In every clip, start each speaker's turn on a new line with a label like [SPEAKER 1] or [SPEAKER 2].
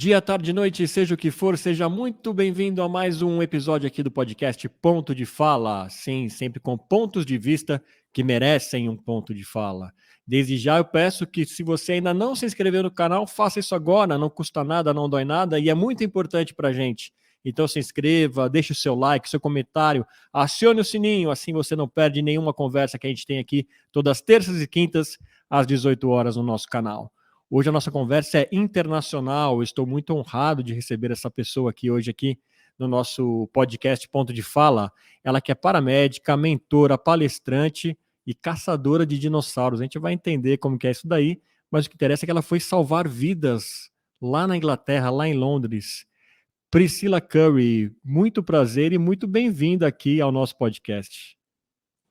[SPEAKER 1] Dia, tarde, noite, seja o que for, seja muito bem-vindo a mais um episódio aqui do podcast Ponto de Fala. Sim, sempre com pontos de vista que merecem um ponto de fala. Desde já eu peço que, se você ainda não se inscreveu no canal, faça isso agora, não custa nada, não dói nada e é muito importante pra gente. Então se inscreva, deixe o seu like, seu comentário, acione o sininho, assim você não perde nenhuma conversa que a gente tem aqui todas as terças e quintas às 18 horas no nosso canal. Hoje a nossa conversa é internacional. Eu estou muito honrado de receber essa pessoa aqui hoje aqui no nosso podcast Ponto de Fala. Ela que é paramédica, mentora, palestrante e caçadora de dinossauros. A gente vai entender como que é isso daí, mas o que interessa é que ela foi salvar vidas lá na Inglaterra, lá em Londres. Priscila Curry, muito prazer e muito bem-vinda aqui ao nosso podcast.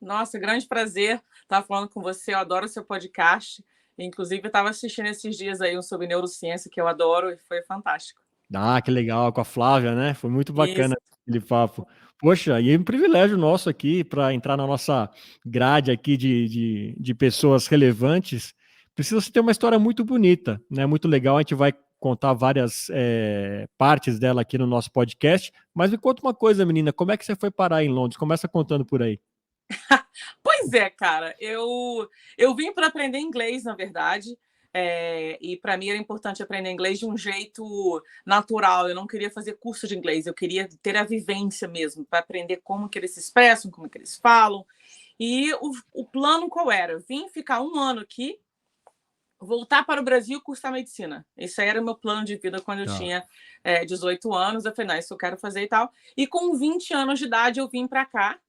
[SPEAKER 2] Nossa, grande prazer estar falando com você. Eu adoro o seu podcast. Inclusive, eu estava assistindo esses dias aí um sobre neurociência que eu adoro e foi fantástico.
[SPEAKER 1] Ah, que legal, com a Flávia, né? Foi muito
[SPEAKER 2] Isso.
[SPEAKER 1] bacana aquele papo. Poxa, e é um privilégio nosso aqui para entrar na nossa grade aqui de pessoas relevantes. Precisa se ter uma história muito bonita, né? Muito legal. A gente vai contar várias partes dela aqui no nosso podcast. Mas me conta uma coisa, menina, como é que você foi parar em Londres? Começa contando por aí.
[SPEAKER 2] Pois é, cara. Eu vim para aprender inglês, na verdade. E para mim era importante aprender inglês de um jeito natural. Eu não queria fazer curso de inglês, eu queria ter a vivência mesmo, para aprender como que eles se expressam, como que eles falam. E o plano qual era? Vim ficar um ano aqui, voltar para o Brasil e cursar medicina. Esse aí era o meu plano de vida quando eu
[SPEAKER 1] Tá.
[SPEAKER 2] tinha 18 anos. Eu falei, não, isso eu quero fazer e tal. E com 20 anos de idade eu vim para cá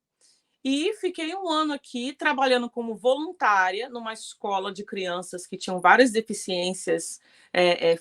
[SPEAKER 2] e fiquei um ano aqui trabalhando como voluntária numa escola de crianças que tinham várias deficiências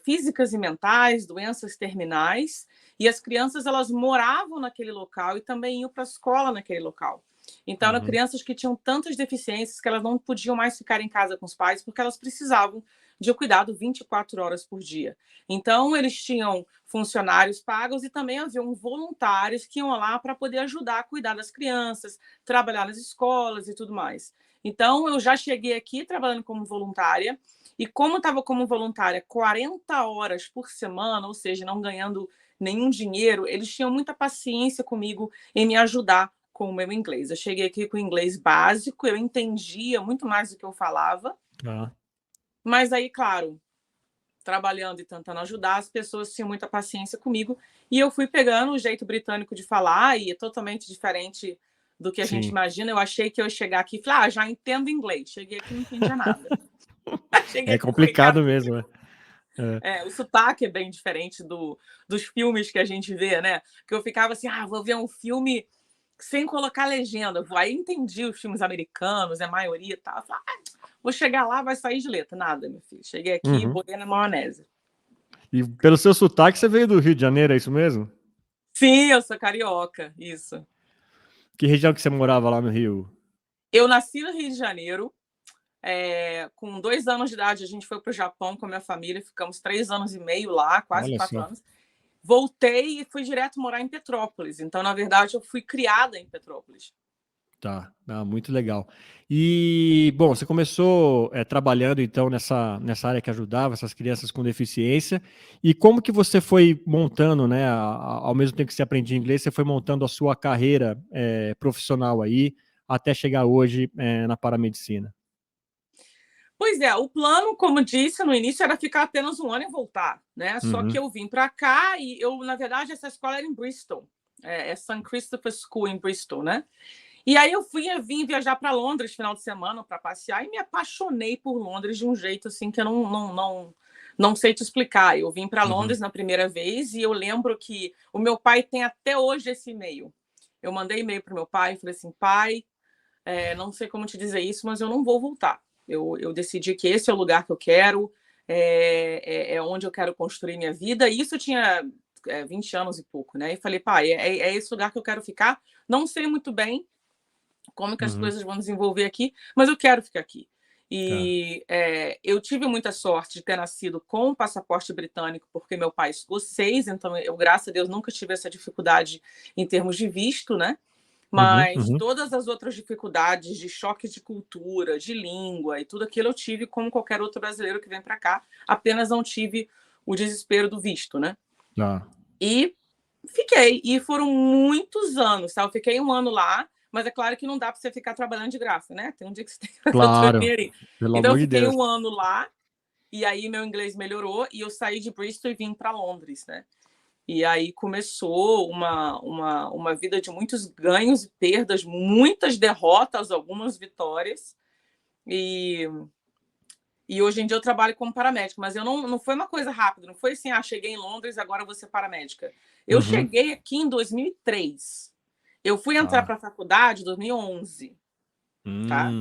[SPEAKER 2] físicas e mentais, doenças terminais. E as crianças, elas moravam naquele local e também iam para a escola naquele local. Então, eram
[SPEAKER 1] Uhum.
[SPEAKER 2] crianças que tinham tantas deficiências que elas não podiam mais ficar em casa com os pais porque elas precisavam de cuidado 24 horas por dia. Então, eles tinham funcionários pagos e também haviam voluntários que iam lá para poder ajudar a cuidar das crianças, trabalhar nas escolas e tudo mais. Então, eu já cheguei aqui trabalhando como voluntária, e como estava como voluntária 40 horas por semana, ou seja, não ganhando nenhum dinheiro, eles tinham muita paciência comigo em me ajudar com o meu inglês. Eu cheguei aqui com inglês básico, eu entendia muito mais do que eu falava,
[SPEAKER 1] Tá.
[SPEAKER 2] mas aí, claro, trabalhando e tentando ajudar, as pessoas tinham muita paciência comigo, e eu fui pegando o jeito britânico de falar, e é totalmente diferente do que a gente
[SPEAKER 1] Sim.
[SPEAKER 2] imagina. Eu achei que eu ia chegar aqui e falar, já entendo inglês. Cheguei aqui e não entendia nada. Cheguei
[SPEAKER 1] É
[SPEAKER 2] aqui e falei, cara,
[SPEAKER 1] complicado mesmo, né? É.
[SPEAKER 2] o sotaque é bem diferente dos filmes que a gente vê, né? Que eu ficava assim, vou ver um filme sem colocar legenda. Aí entendi os filmes americanos, a maioria e tal. Falei, vou chegar lá, vai sair de letra. Nada, meu filho. Cheguei aqui e
[SPEAKER 1] Uhum.
[SPEAKER 2] boiei na maionese.
[SPEAKER 1] E pelo seu sotaque, você veio do Rio de Janeiro, é isso mesmo?
[SPEAKER 2] Sim, eu sou carioca, isso.
[SPEAKER 1] Que região que você morava lá no Rio?
[SPEAKER 2] Eu nasci no Rio de Janeiro. Com 2 anos de idade, a gente foi para o Japão com a minha família. Ficamos 3 anos e meio lá, quase
[SPEAKER 1] Olha
[SPEAKER 2] 4
[SPEAKER 1] só.
[SPEAKER 2] anos. Voltei e fui direto morar em Petrópolis. Então, na verdade, eu fui criada em Petrópolis.
[SPEAKER 1] Tá, muito legal. E, bom, você começou trabalhando, então, nessa área que ajudava essas crianças com deficiência. E como que você foi montando, né, ao mesmo tempo que você aprendia inglês, você foi montando a sua carreira profissional aí, até chegar hoje na paramedicina?
[SPEAKER 2] Pois é, o plano, como disse no início, era ficar apenas um ano e voltar, né? Só que
[SPEAKER 1] Uhum.
[SPEAKER 2] eu vim para cá e na verdade, essa escola era em Bristol. É St. Christopher School em Bristol, né? E aí eu vim viajar para Londres final de semana para passear e me apaixonei por Londres de um jeito assim que eu não sei te explicar. Eu vim para
[SPEAKER 1] Uhum.
[SPEAKER 2] Londres na primeira vez e eu lembro que o meu pai tem até hoje esse e-mail. Eu mandei e-mail para o meu pai e falei assim, pai, não sei como te dizer isso, mas eu não vou voltar. Eu decidi que esse é o lugar que eu quero, é onde eu quero construir minha vida. E isso eu tinha 20 anos e pouco, né? E falei, pai, é esse lugar que eu quero ficar. Não sei muito bem como que as
[SPEAKER 1] Uhum.
[SPEAKER 2] coisas vão desenvolver aqui, mas eu quero ficar aqui.
[SPEAKER 1] Tá.
[SPEAKER 2] E eu tive muita sorte de ter nascido com um passaporte britânico, porque meu pai é escocês, então eu, graças a Deus, nunca tive essa dificuldade em termos de visto, né?
[SPEAKER 1] Uhum.
[SPEAKER 2] Mas
[SPEAKER 1] Uhum.
[SPEAKER 2] todas as outras dificuldades de choque de cultura, de língua e tudo aquilo eu tive como qualquer outro brasileiro que vem para cá. Apenas não tive o desespero do visto, né?
[SPEAKER 1] Tá.
[SPEAKER 2] E fiquei, e foram muitos anos, tá? Eu fiquei 1 ano lá, mas é claro que não dá para você ficar trabalhando de graça, né? Tem um dia que você tem que fazer o
[SPEAKER 1] Claro,
[SPEAKER 2] dinheirinho.
[SPEAKER 1] pelo
[SPEAKER 2] Então eu
[SPEAKER 1] amor de
[SPEAKER 2] fiquei
[SPEAKER 1] Deus.
[SPEAKER 2] 1 ano lá, e aí meu inglês melhorou, e eu saí de Bristol e vim para Londres, né? E aí começou uma vida de muitos ganhos e perdas, muitas derrotas, algumas vitórias. E hoje em dia eu trabalho como paramédica, mas eu não foi uma coisa rápida, não foi assim, cheguei em Londres, agora eu vou ser paramédica. Eu cheguei aqui em 2003. Eu fui entrar para a faculdade em 2011, tá?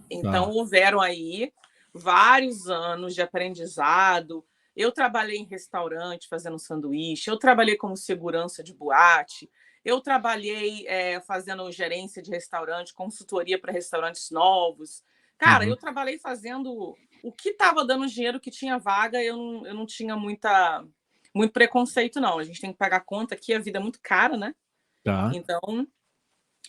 [SPEAKER 2] Então houveram aí vários anos de aprendizado. Eu trabalhei em restaurante fazendo sanduíche, eu trabalhei como segurança de boate, eu trabalhei fazendo gerência de restaurante, consultoria para restaurantes novos. Cara, eu trabalhei fazendo o que estava dando dinheiro, que tinha vaga, eu não tinha muito preconceito, não. A gente tem que pagar conta aqui, a vida é muito cara, né?
[SPEAKER 1] Tá.
[SPEAKER 2] Então,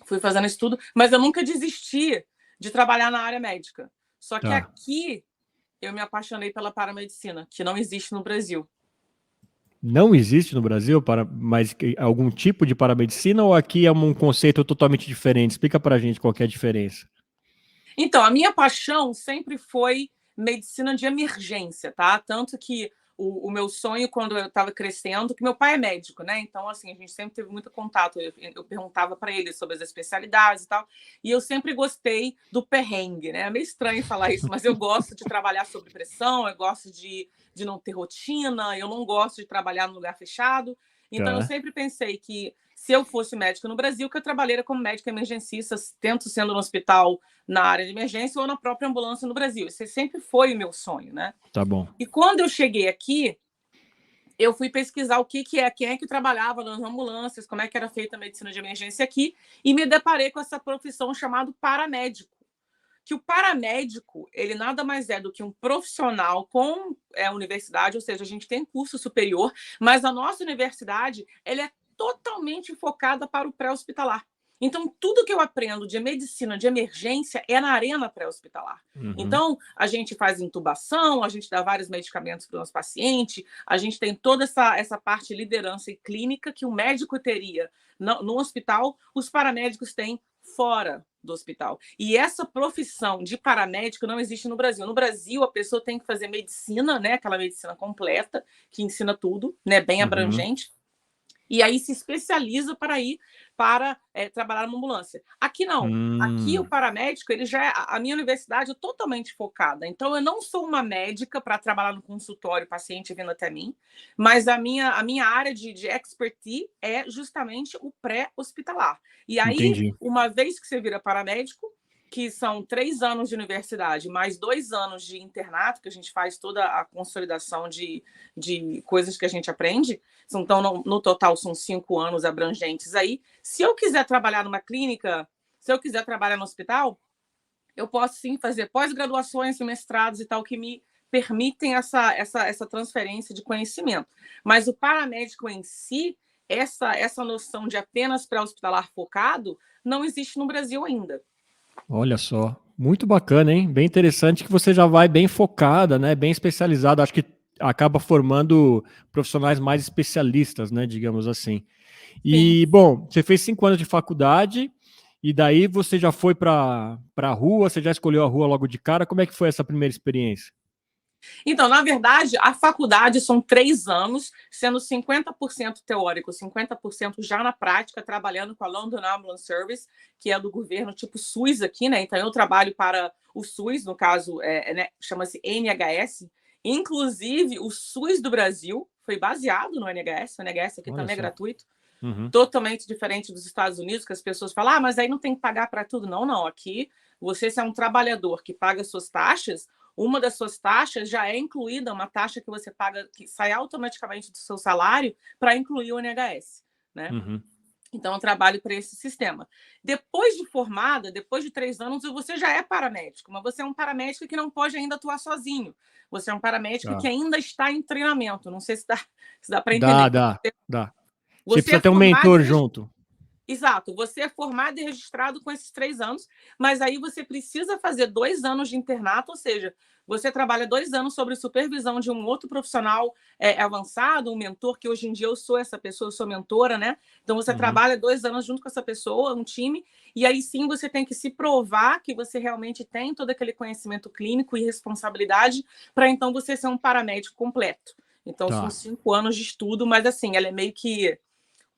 [SPEAKER 2] fui fazendo isso tudo, mas eu nunca desisti de trabalhar na área médica. Só que aqui eu me apaixonei pela paramedicina, que não existe no Brasil.
[SPEAKER 1] Não existe no Brasil mas algum tipo de paramedicina ou aqui é um conceito totalmente diferente? Explica pra gente qual que é a diferença.
[SPEAKER 2] Então, a minha paixão sempre foi medicina de emergência, tá? Tanto que o meu sonho, quando eu estava crescendo, que meu pai é médico, né? Então, assim, a gente sempre teve muito contato. Eu perguntava para ele sobre as especialidades e tal. E eu sempre gostei do perrengue, né? É meio estranho falar isso, mas eu gosto de trabalhar sob pressão, eu gosto de não ter rotina, eu não gosto de trabalhar num lugar fechado. Então, eu sempre pensei que se eu fosse médica no Brasil, que eu trabalharia como médica emergencista, tanto sendo no hospital na área de emergência ou na própria ambulância no Brasil. Esse sempre foi o meu sonho, né?
[SPEAKER 1] Tá bom.
[SPEAKER 2] E quando eu cheguei aqui, eu fui pesquisar quem é que trabalhava nas ambulâncias, como é que era feita a medicina de emergência aqui, e me deparei com essa profissão chamada paramédico. Que o paramédico, ele nada mais é do que um profissional com universidade, ou seja, a gente tem curso superior, mas a nossa universidade, ela é totalmente focada para o pré-hospitalar. Então, tudo que eu aprendo de medicina de emergência é na arena pré-hospitalar. Então, a gente faz intubação, a gente dá vários medicamentos para o nosso paciente, a gente tem toda essa parte de liderança e clínica que o médico teria no hospital, os paramédicos têm fora do hospital. E essa profissão de paramédico não existe no Brasil. No Brasil, a pessoa tem que fazer medicina, né? Aquela medicina completa, que ensina tudo, né? Bem abrangente. E aí se especializa para ir para trabalhar numa ambulância. Aqui não. Aqui o paramédico, ele já a minha universidade é totalmente focada. Então eu não sou uma médica para trabalhar no consultório, paciente vindo até mim, mas a minha área de expertise é justamente o pré-hospitalar. E aí, uma vez que você vira paramédico, que são 3 anos de universidade, mais 2 anos de internato, que a gente faz toda a consolidação de coisas que a gente aprende. Então, no total, são 5 anos abrangentes aí. Se eu quiser trabalhar numa clínica, se eu quiser trabalhar no hospital, eu posso sim fazer pós-graduações, mestrados e tal, que me permitem essa transferência de conhecimento. Mas o paramédico em si, essa noção de apenas pré-hospitalar focado, não existe no Brasil ainda.
[SPEAKER 1] Olha só, muito bacana, hein? Bem interessante que você já vai bem focada, né? Bem especializada. Acho que acaba formando profissionais mais especialistas, né? Digamos assim. E, bom, você fez 5 anos de faculdade e daí você já foi para a rua, você já escolheu a rua logo de cara. Como é que foi essa primeira experiência?
[SPEAKER 2] Então, na verdade, a faculdade são 3 anos, sendo 50% teórico, 50% já na prática, trabalhando com a London Ambulance Service, que é do governo tipo SUS aqui, né? Então, eu trabalho para o SUS, no caso, né, chama-se NHS. Inclusive, o SUS do Brasil foi baseado no NHS, o NHS aqui também é gratuito. Totalmente diferente dos Estados Unidos, que as pessoas falam, mas aí não tem que pagar para tudo. Não, não. Aqui, você se é um trabalhador que paga suas taxas, uma das suas taxas já é incluída, uma taxa que você paga, que sai automaticamente do seu salário para incluir o NHS, né? Então, eu trabalho para esse sistema. Depois de formada, depois de 3 anos, você já é paramédico, mas você é um paramédico que não pode ainda atuar sozinho. Você é um paramédico que ainda está em treinamento. Não sei se dá para entender.
[SPEAKER 1] Dá. Você
[SPEAKER 2] Você
[SPEAKER 1] precisa
[SPEAKER 2] é
[SPEAKER 1] ter um
[SPEAKER 2] formado
[SPEAKER 1] mentor junto.
[SPEAKER 2] Exato, você é formado e registrado com esses 3 anos, mas aí você precisa fazer 2 anos de internato, ou seja, você trabalha 2 anos sob supervisão de um outro profissional avançado, um mentor, que hoje em dia eu sou essa pessoa, eu sou mentora, né? Então você trabalha 2 anos junto com essa pessoa, um time, e aí sim você tem que se provar que você realmente tem todo aquele conhecimento clínico e responsabilidade para então você ser um paramédico completo. Então são 5 anos de estudo, mas assim, ela é meio que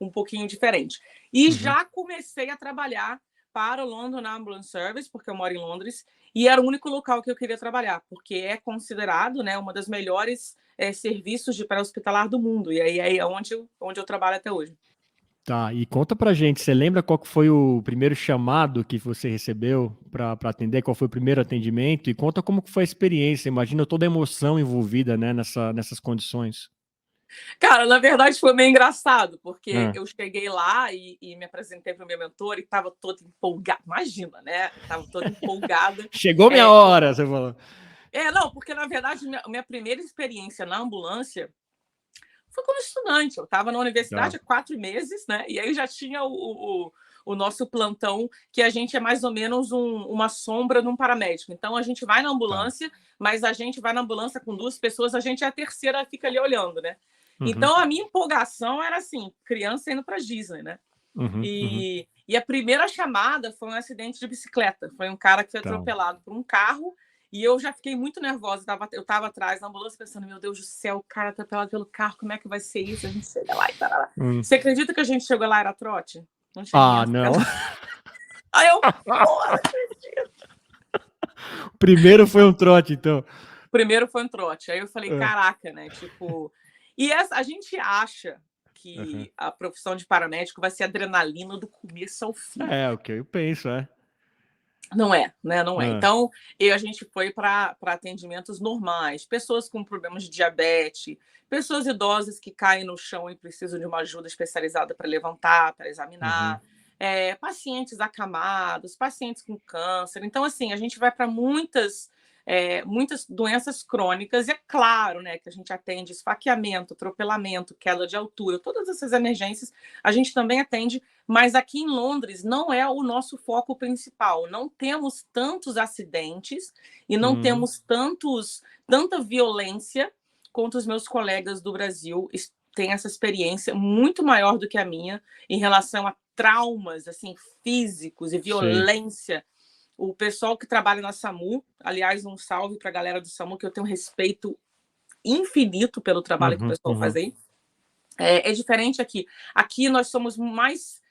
[SPEAKER 2] um pouquinho diferente. E já comecei a trabalhar para o London Ambulance Service, porque eu moro em Londres, e era o único local que eu queria trabalhar, porque é considerado, né, uma das melhores serviços de pré-hospitalar do mundo, e aí é onde eu trabalho até hoje.
[SPEAKER 1] Tá, e conta pra gente, você lembra qual que foi o primeiro chamado que você recebeu para atender, qual foi o primeiro atendimento, e conta como que foi a experiência, imagina toda a emoção envolvida, né, nessas condições.
[SPEAKER 2] Cara, na verdade foi meio engraçado, porque eu cheguei lá e me apresentei para o meu mentor e estava toda empolgada, imagina, né? Estava toda empolgada.
[SPEAKER 1] Chegou minha hora, você falou.
[SPEAKER 2] Não, porque na verdade minha primeira experiência na ambulância foi como estudante. Eu estava na universidade há 4 meses, né? E aí já tinha o nosso plantão, que a gente é mais ou menos uma sombra de um paramédico. Então a gente vai na ambulância, mas a gente vai na ambulância com 2 pessoas, a gente é a terceira, fica ali olhando, né? Então a minha empolgação era assim, criança indo para Disney, né? E a primeira chamada foi um acidente de bicicleta. Foi um cara que foi atropelado por um carro e eu já fiquei muito nervosa. Eu estava atrás na ambulância pensando, meu Deus do céu, o cara atropelado pelo carro, como é que vai ser isso? A gente chega lá e tarará. Você acredita que a gente chegou lá, era trote?
[SPEAKER 1] Não tinha não.
[SPEAKER 2] Aí eu, porra, acredito.
[SPEAKER 1] Primeiro foi um trote, então.
[SPEAKER 2] Primeiro foi um trote. Aí eu falei, caraca, né? Tipo... E a gente acha que a profissão de paramédico vai ser adrenalina do começo ao fim.
[SPEAKER 1] É, o que eu penso,
[SPEAKER 2] Não é, né? Não é. Então, a gente foi para atendimentos normais, pessoas com problemas de diabetes, pessoas idosas que caem no chão e precisam de uma ajuda especializada para levantar, para examinar, pacientes acamados, pacientes com câncer. Então, assim, a gente vai para muitas doenças crônicas, e é claro, né, que a gente atende esfaqueamento, atropelamento, queda de altura, todas essas emergências a gente também atende, mas aqui em Londres não é o nosso foco principal, não temos tantos acidentes e não temos tanta violência quanto os meus colegas do Brasil têm essa experiência muito maior do que a minha em relação a traumas assim, físicos e violência. Sim. O pessoal que trabalha na SAMU, aliás, um salve para a galera do SAMU, que eu tenho um respeito infinito pelo trabalho que o pessoal faz aí. É diferente aqui. Aqui nós somos mais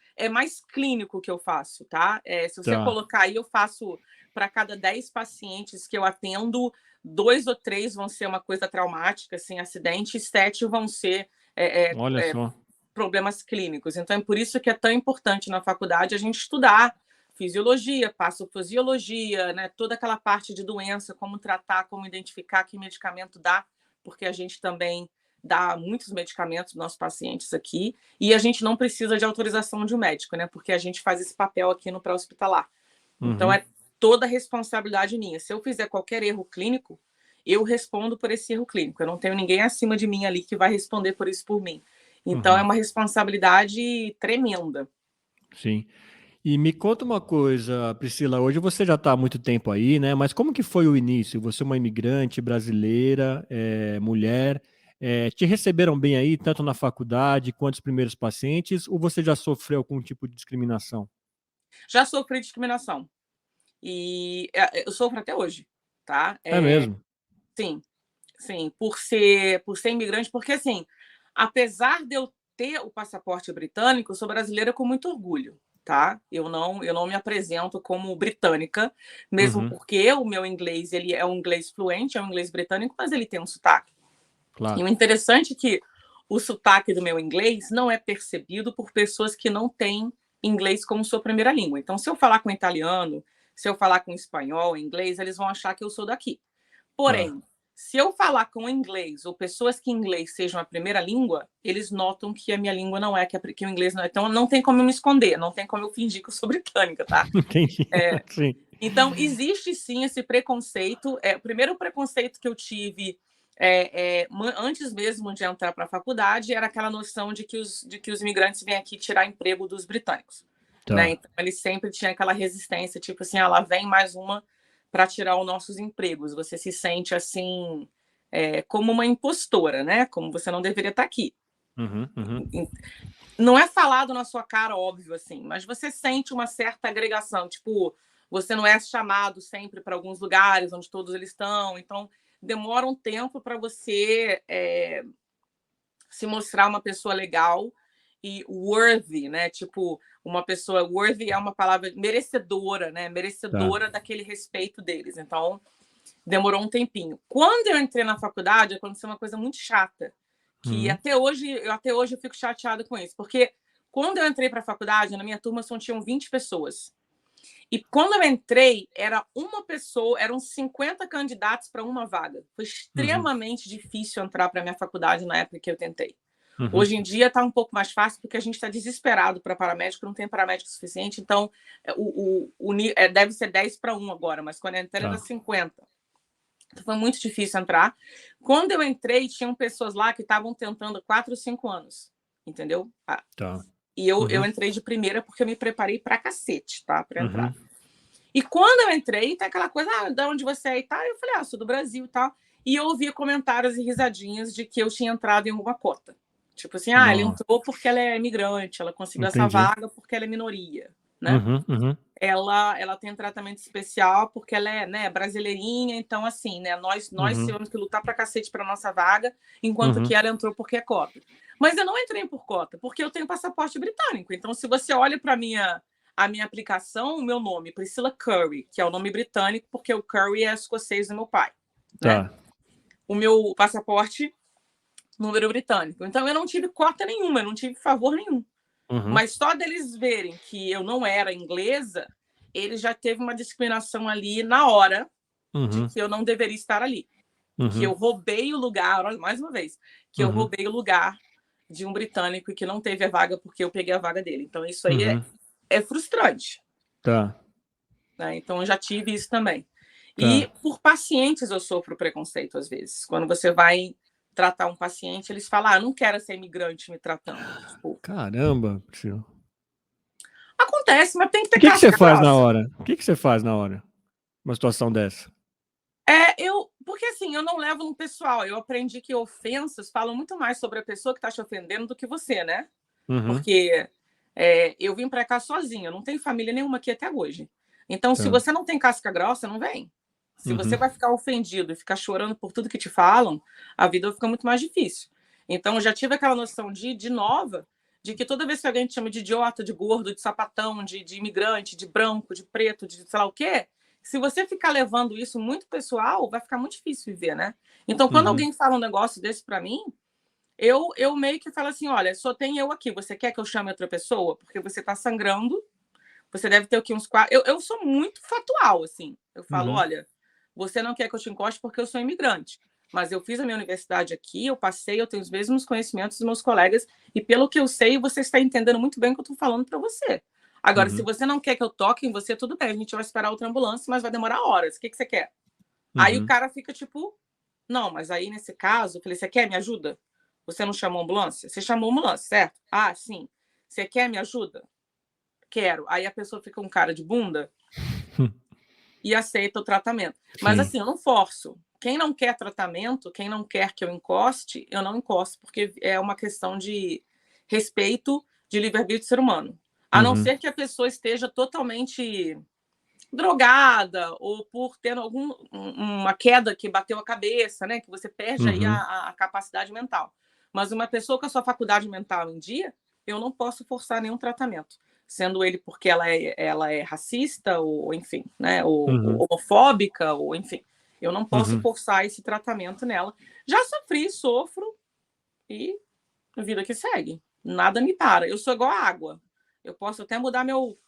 [SPEAKER 2] clínico que eu faço, tá? Se você colocar aí, eu faço para cada 10 pacientes que eu atendo, 2 ou 3 vão ser uma coisa traumática, assim, acidente, e 7 vão ser
[SPEAKER 1] Olha só.
[SPEAKER 2] problemas clínicos. Então é por isso que é tão importante na faculdade a gente estudar fisiologia, patofisiologia, né? Toda aquela parte de doença, como tratar, como identificar que medicamento dá, porque a gente também dá muitos medicamentos aos nossos pacientes aqui, e a gente não precisa de autorização de um médico, né? Porque a gente faz esse papel aqui no pré-hospitalar. Então é toda a responsabilidade minha. Se eu fizer qualquer erro clínico, eu respondo por esse erro clínico. Eu não tenho ninguém acima de mim ali que vai responder por isso por mim. Então é uma responsabilidade tremenda.
[SPEAKER 1] Sim. E me conta uma coisa, Priscila, hoje você já está há muito tempo aí, né? Mas como que foi o início? Você é uma imigrante brasileira, mulher, te receberam bem aí, tanto na faculdade quanto os primeiros pacientes, ou você já sofreu algum tipo de discriminação?
[SPEAKER 2] Já sofri discriminação. E eu sofro até hoje, tá?
[SPEAKER 1] É mesmo?
[SPEAKER 2] Sim, por ser imigrante, porque assim, apesar de eu ter o passaporte britânico, eu sou brasileira com muito orgulho, tá? Eu não me apresento como britânica, mesmo porque o meu inglês, ele é um inglês fluente, é um inglês britânico, mas ele tem um sotaque.
[SPEAKER 1] Claro.
[SPEAKER 2] E o interessante é que o sotaque do meu inglês não é percebido por pessoas que não têm inglês como sua primeira língua. Então, se eu falar com italiano, se eu falar com espanhol, inglês, eles vão achar que eu sou daqui. Porém, se eu falar com inglês ou pessoas que inglês sejam a primeira língua, eles notam que a minha língua não é, que o inglês não é. Então, não tem como eu me esconder, não tem como eu fingir que eu sou britânica, tá?
[SPEAKER 1] Entendi. Sim.
[SPEAKER 2] Então, existe sim esse preconceito. O primeiro preconceito que eu tive Antes mesmo de entrar para a faculdade, era aquela noção de que os imigrantes vêm aqui tirar emprego dos britânicos.
[SPEAKER 1] Tá.
[SPEAKER 2] Né? Então, eles sempre tinham aquela resistência, tipo assim, lá vem mais uma para tirar os nossos empregos. Você se sente assim, como uma impostora, né? Como você não deveria estar aqui. Não é falado na sua cara, óbvio, assim, mas você sente uma certa agregação. Tipo, você não é chamado sempre para alguns lugares onde todos eles estão, então demora um tempo para você se mostrar uma pessoa legal e worthy, né? Tipo, uma pessoa worthy é uma palavra merecedora, né? Merecedora daquele respeito deles. Então, demorou um tempinho. Quando eu entrei na faculdade, aconteceu uma coisa muito chata, que até hoje eu fico chateada com isso, porque quando eu entrei para a faculdade, na minha turma só tinham 20 pessoas. E quando eu entrei, era uma pessoa, eram 50 candidatos para uma vaga. Foi extremamente difícil entrar para a minha faculdade na época que eu tentei. Hoje em dia está um pouco mais fácil, porque a gente está desesperado para paramédico, não tem paramédico suficiente, então deve ser 10 para 1 agora, mas quando eu entrei era 50. Então foi muito difícil entrar. Quando eu entrei, tinham pessoas lá que estavam tentando 4 ou 5 anos, entendeu? E eu entrei de primeira porque eu me preparei pra cacete, tá? Pra entrar. E quando eu entrei, tem aquela coisa, de onde você é e tal. Eu falei, sou do Brasil e tal. E eu ouvi comentários e risadinhas de que eu tinha entrado em alguma cota. Tipo assim, ela entrou porque ela é imigrante, ela conseguiu essa vaga porque ela é minoria, né? Ela tem um tratamento especial porque ela é, né, brasileirinha, então assim, né, nós tivemos que lutar pra cacete pra nossa vaga, enquanto que ela entrou porque é cota. Mas eu não entrei por cota, porque eu tenho passaporte britânico. Então, se você olha para a minha aplicação, o meu nome, Priscilla Curry, que é o nome britânico, porque o Curry é escocês do meu pai. Né? O meu passaporte, número britânico. Então, eu não tive cota nenhuma, eu não tive favor nenhum. Mas só deles verem que eu não era inglesa, ele já teve uma discriminação ali na hora de que eu não deveria estar ali. Que eu roubei o lugar, olha, mais uma vez, que eu roubei o lugar de um britânico que não teve a vaga porque eu peguei a vaga dele. Então, isso aí é frustrante. Né? Então, eu já tive isso também. E por pacientes eu sofro preconceito, às vezes. Quando você vai tratar um paciente, eles falam, não quero ser imigrante me tratando. Tipo,
[SPEAKER 1] caramba, Priscila.
[SPEAKER 2] Acontece, mas tem que ter
[SPEAKER 1] casca grossa. O que você faz
[SPEAKER 2] grossa.
[SPEAKER 1] na hora? O que você faz na hora? Uma situação dessa?
[SPEAKER 2] Porque assim, eu não levo no pessoal. Eu aprendi que ofensas falam muito mais sobre a pessoa que está te ofendendo do que você, né? Porque eu vim para cá sozinha, eu não tenho família nenhuma aqui até hoje. Então, se você não tem casca grossa, não vem. Se você vai ficar ofendido e ficar chorando por tudo que te falam, a vida fica muito mais difícil. Então, eu já tive aquela noção de nova, de que toda vez que alguém te chama de idiota, de gordo, de sapatão, de imigrante, de branco, de preto, de sei lá o quê, se você ficar levando isso muito pessoal, vai ficar muito difícil viver, né? Então, quando alguém fala um negócio desse para mim, eu meio que falo assim, olha, só tem eu aqui, você quer que eu chame outra pessoa? Porque você tá sangrando, você deve ter aqui uns 4... Eu sou muito factual, assim. Eu falo, olha, você não quer que eu te encoste porque eu sou imigrante, mas eu fiz a minha universidade aqui, eu passei, eu tenho os mesmos conhecimentos dos meus colegas, e pelo que eu sei, você está entendendo muito bem o que eu estou falando para você. Agora, se você não quer que eu toque em você, tudo bem, a gente vai esperar outra ambulância, mas vai demorar horas. O que você quer? Aí o cara fica tipo, não, mas aí nesse caso, eu falei, você quer me ajuda? Você não chamou ambulância? Você chamou ambulância, certo? Ah, sim. Você quer me ajuda? Quero. Aí a pessoa fica com cara de bunda e aceita o tratamento. Mas assim, eu não forço. Quem não quer tratamento, quem não quer que eu encoste, eu não encosto, porque é uma questão de respeito, de livre-arbítrio do ser humano. A não ser que a pessoa esteja totalmente drogada ou por ter uma queda que bateu a cabeça, né? Que você perde aí a capacidade mental. Mas uma pessoa com a sua faculdade mental em dia, eu não posso forçar nenhum tratamento. Sendo ele porque ela é racista, ou enfim, né? Ou homofóbica, ou enfim. Eu não posso forçar esse tratamento nela. Já sofri, sofro, e a vida que segue. Nada me para. Eu sou igual a água. Eu posso até mudar meu...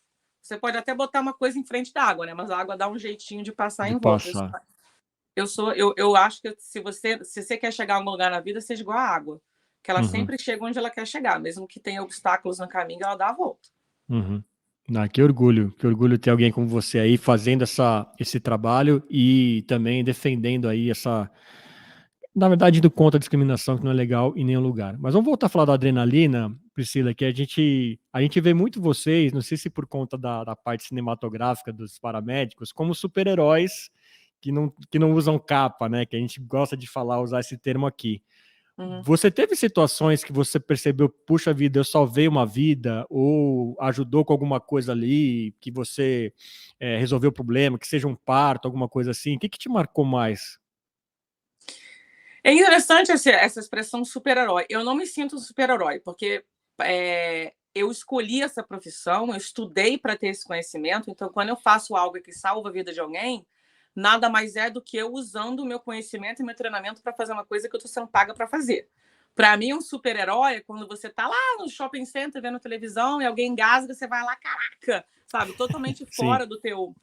[SPEAKER 2] Você pode até botar uma coisa em frente da água, né? Mas a água dá um jeitinho de passar em volta. Eu acho que se você quer chegar a algum lugar na vida, seja igual a água. Que ela sempre chega onde ela quer chegar. Mesmo que tenha obstáculos no caminho, ela dá a volta.
[SPEAKER 1] Que orgulho ter alguém como você aí fazendo esse trabalho e também defendendo aí Na verdade, indo contra a discriminação, que não é legal em nenhum lugar. Mas vamos voltar a falar da adrenalina, Priscila, que a gente vê muito vocês, não sei se por conta da parte cinematográfica dos paramédicos, como super-heróis que não usam capa, né? Que a gente gosta de falar, usar esse termo aqui.
[SPEAKER 2] Uhum.
[SPEAKER 1] Você teve situações que você percebeu, puxa vida, eu salvei uma vida, ou ajudou com alguma coisa ali, que você resolveu o problema, que seja um parto, alguma coisa assim? O que te marcou mais?
[SPEAKER 2] É interessante essa expressão super-herói. Eu não me sinto super-herói, porque eu escolhi essa profissão, eu estudei para ter esse conhecimento, então quando eu faço algo que salva a vida de alguém, nada mais é do que eu usando o meu conhecimento e meu treinamento para fazer uma coisa que eu estou sendo paga para fazer. Para mim, um super-herói é quando você está lá no shopping center vendo televisão e alguém engasga, você vai lá, caraca, sabe? Totalmente
[SPEAKER 1] Sim,
[SPEAKER 2] fora do teu.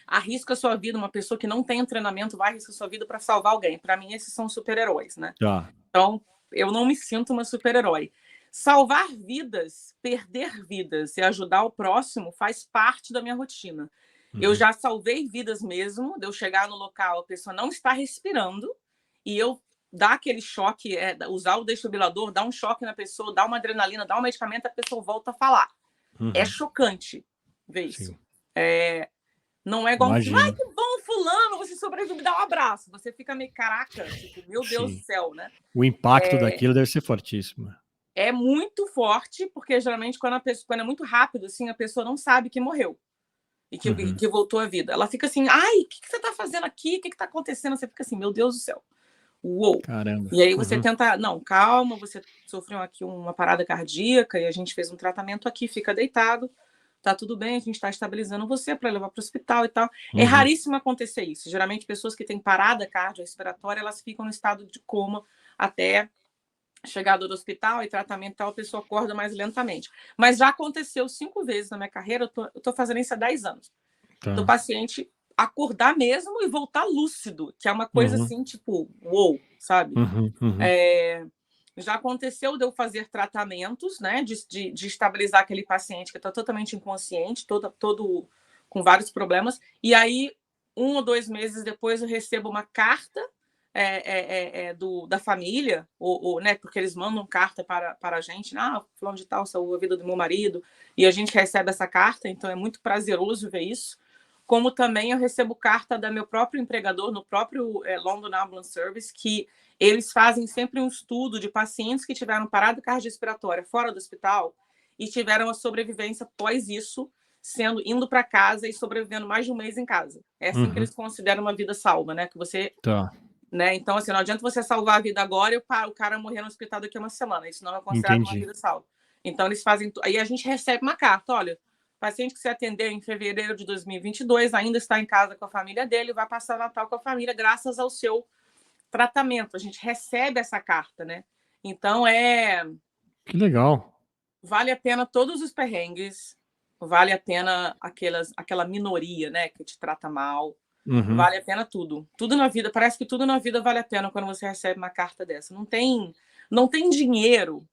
[SPEAKER 2] Arrisca a sua vida, uma pessoa que não tem um treinamento vai arriscar a sua vida para salvar alguém. Para mim, esses são super-heróis, né?
[SPEAKER 1] tá.
[SPEAKER 2] Então, eu não me sinto uma super-herói. Salvar vidas, perder vidas e ajudar o próximo faz parte da minha rotina. Eu
[SPEAKER 1] Uhum.
[SPEAKER 2] já salvei vidas mesmo, de eu chegar no local, a pessoa não está respirando, e eu dar aquele choque, usar o desfibrilador, dar um choque na pessoa, dar uma adrenalina, dar um medicamento, a pessoa volta a falar. É
[SPEAKER 1] Uhum.
[SPEAKER 2] chocante ver isso.
[SPEAKER 1] Sim,
[SPEAKER 2] Não é igual um filme, ai,
[SPEAKER 1] imagino.
[SPEAKER 2] que bom, fulano, você sobrevive, me dá um abraço. Você fica meio, caraca, tipo, meu Deus do
[SPEAKER 1] Sim.
[SPEAKER 2] céu, né?
[SPEAKER 1] O impacto daquilo deve ser fortíssimo.
[SPEAKER 2] É muito forte, porque geralmente quando é muito rápido, assim, a pessoa não sabe que morreu e
[SPEAKER 1] Uhum.
[SPEAKER 2] que voltou à vida. Ela fica assim, ai, o que você está fazendo aqui? O que está acontecendo? Você fica assim, meu Deus do céu. Uou!
[SPEAKER 1] Caramba.
[SPEAKER 2] E aí você
[SPEAKER 1] Uhum.
[SPEAKER 2] tenta, não, calma, você sofreu aqui uma parada cardíaca e a gente fez um tratamento aqui, fica deitado, tá tudo bem, a gente está estabilizando você para levar para o hospital e tal. É
[SPEAKER 1] Uhum.
[SPEAKER 2] raríssimo acontecer isso. Geralmente pessoas que têm parada cardiorrespiratória, elas ficam no estado de coma até chegada do hospital e tratamento e tal, a pessoa acorda mais lentamente. Mas já aconteceu 5 vezes na minha carreira, eu tô fazendo isso há 10 anos, do
[SPEAKER 1] Tá.
[SPEAKER 2] paciente acordar mesmo e voltar lúcido, que é uma coisa
[SPEAKER 1] Uhum.
[SPEAKER 2] assim, tipo, uou, sabe?
[SPEAKER 1] Uhum. Uhum.
[SPEAKER 2] Já aconteceu de eu fazer tratamentos, né, de estabilizar aquele paciente que está totalmente inconsciente, todo com vários problemas, e aí, 1 ou 2 meses depois, eu recebo uma carta da família, né, porque eles mandam carta para a gente, fulano de tal salvou a vida do meu marido, e a gente recebe essa carta, então é muito prazeroso ver isso. Como também eu recebo carta do meu próprio empregador, no próprio London Ambulance Service, que eles fazem sempre um estudo de pacientes que tiveram parada cardiorrespiratória fora do hospital e tiveram a sobrevivência após isso, indo para casa e sobrevivendo mais de um mês em casa. É assim que
[SPEAKER 1] Uhum.
[SPEAKER 2] eles consideram uma vida salva, né? Que você
[SPEAKER 1] Tá.
[SPEAKER 2] né? Então, assim, não adianta você salvar a vida agora e o cara morrer no hospital daqui a uma semana. Isso não é considerado uma
[SPEAKER 1] Entendi.
[SPEAKER 2] vida salva. Então, eles fazem. Aí a gente recebe uma carta: olha, o paciente que você atendeu em fevereiro de 2022 ainda está em casa com a família dele, vai passar o Natal com a família, graças ao seu tratamento. A gente recebe essa carta, né? Então,
[SPEAKER 1] Que legal.
[SPEAKER 2] vale a pena todos os perrengues, vale a pena aquela minoria, né, que te trata mal.
[SPEAKER 1] Uhum.
[SPEAKER 2] Vale a pena tudo. Tudo na vida, parece que tudo na vida vale a pena quando você recebe uma carta dessa. Não tem dinheiro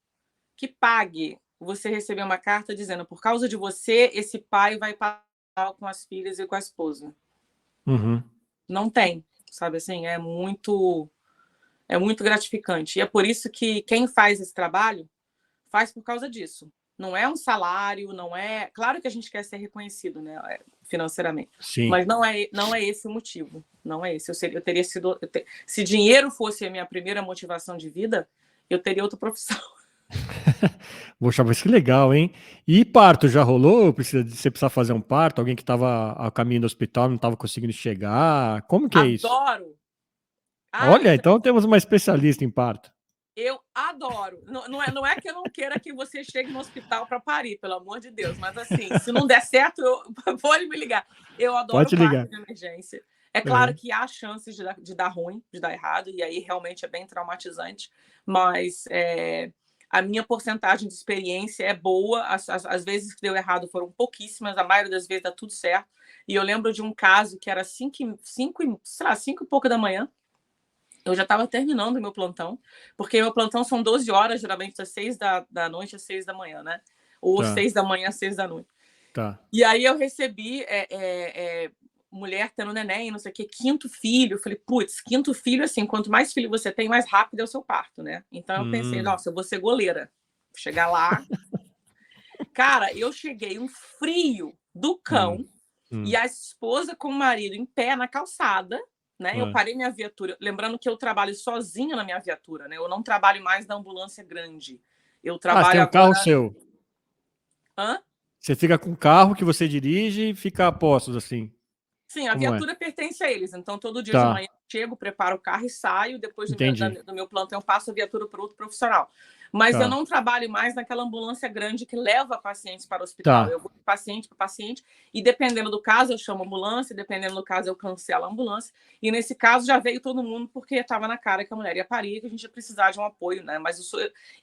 [SPEAKER 2] que pague você receber uma carta dizendo por causa de você, esse pai vai passar com as filhas e com a esposa.
[SPEAKER 1] Uhum.
[SPEAKER 2] Não tem, sabe assim, é muito gratificante. E é por isso que quem faz esse trabalho faz por causa disso. Não é um salário, não é. Claro que a gente quer ser reconhecido, né, financeiramente,
[SPEAKER 1] Sim.
[SPEAKER 2] mas não é esse o motivo. Não é esse. Eu teria sido. Se dinheiro fosse a minha primeira motivação de vida, eu teria outra profissão.
[SPEAKER 1] Poxa, mas que legal, hein? E parto já rolou? Você precisa fazer um parto? Alguém que estava a caminho do hospital não estava conseguindo chegar? Como que é isso?
[SPEAKER 2] Adoro. Ai,
[SPEAKER 1] Olha, então temos uma especialista em parto.
[SPEAKER 2] eu adoro. Não é que eu não queira que você chegue no hospital para parir, pelo amor de Deus, mas assim, se não der certo, pode me ligar. Eu adoro
[SPEAKER 1] Pode
[SPEAKER 2] parto
[SPEAKER 1] ligar.
[SPEAKER 2] de emergência. É claro
[SPEAKER 1] Uhum.
[SPEAKER 2] que há chances de dar ruim, de dar errado, e aí realmente é bem traumatizante, mas a minha porcentagem de experiência é boa. As vezes que deu errado foram pouquíssimas, a maioria das vezes dá tudo certo. E eu lembro de um caso que era 5 e pouco da manhã. Eu já estava terminando o meu plantão, porque meu plantão são 12 horas, geralmente das 6 da noite às 6 da manhã, né? Ou
[SPEAKER 1] Tá,
[SPEAKER 2] 6 da manhã às 6 da noite.
[SPEAKER 1] tá.
[SPEAKER 2] E aí eu recebi mulher tendo neném, não sei o que, 5º filho. Eu falei, putz, 5º filho, assim, quanto mais filho você tem, mais rápido é o seu parto, né? Então eu pensei, nossa, eu vou ser goleira. Chegar lá. Cara, eu cheguei um frio do cão e a esposa com o marido em pé na calçada, né? Eu parei minha viatura, lembrando que eu trabalho sozinha na minha viatura, né? Eu não trabalho mais na ambulância grande. Eu trabalho
[SPEAKER 1] você tem um
[SPEAKER 2] agora...
[SPEAKER 1] carro seu?
[SPEAKER 2] Hã?
[SPEAKER 1] Você fica com o carro que você dirige e fica a postos, assim?
[SPEAKER 2] Sim, a
[SPEAKER 1] Como é?
[SPEAKER 2] viatura pertence a eles. Então, todo dia de
[SPEAKER 1] Tá,
[SPEAKER 2] manhã eu chego, preparo o carro e saio. Depois
[SPEAKER 1] entendi.
[SPEAKER 2] do meu plantão, eu passo a viatura para outro profissional. Mas eu
[SPEAKER 1] Tá,
[SPEAKER 2] não trabalho mais naquela ambulância grande que leva pacientes para o hospital.
[SPEAKER 1] tá.
[SPEAKER 2] Eu vou de paciente para paciente e, dependendo do caso, eu chamo a ambulância. Dependendo do caso, eu cancelo a ambulância. E, nesse caso, já veio todo mundo porque estava na cara que a mulher ia parir e que a gente ia precisar de um apoio, né? Mas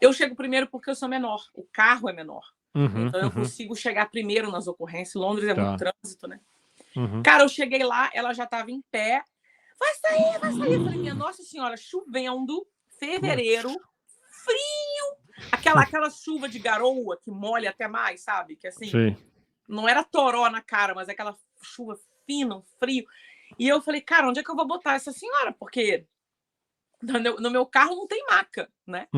[SPEAKER 2] eu chego primeiro porque eu sou menor. O carro é menor. Então, eu consigo chegar primeiro nas ocorrências. Londres é muito trânsito, né? Cara, eu cheguei lá, ela já estava em pé. Vai sair, vai sair. Eu falei, minha Nossa Senhora, chovendo, fevereiro, frio. Aquela chuva de garoa que molha até mais, sabe? Que assim,
[SPEAKER 1] Sim.
[SPEAKER 2] não era toró na cara, mas aquela chuva fina, frio. E eu falei, cara, onde é que eu vou botar essa senhora? Porque no meu carro não tem maca, né?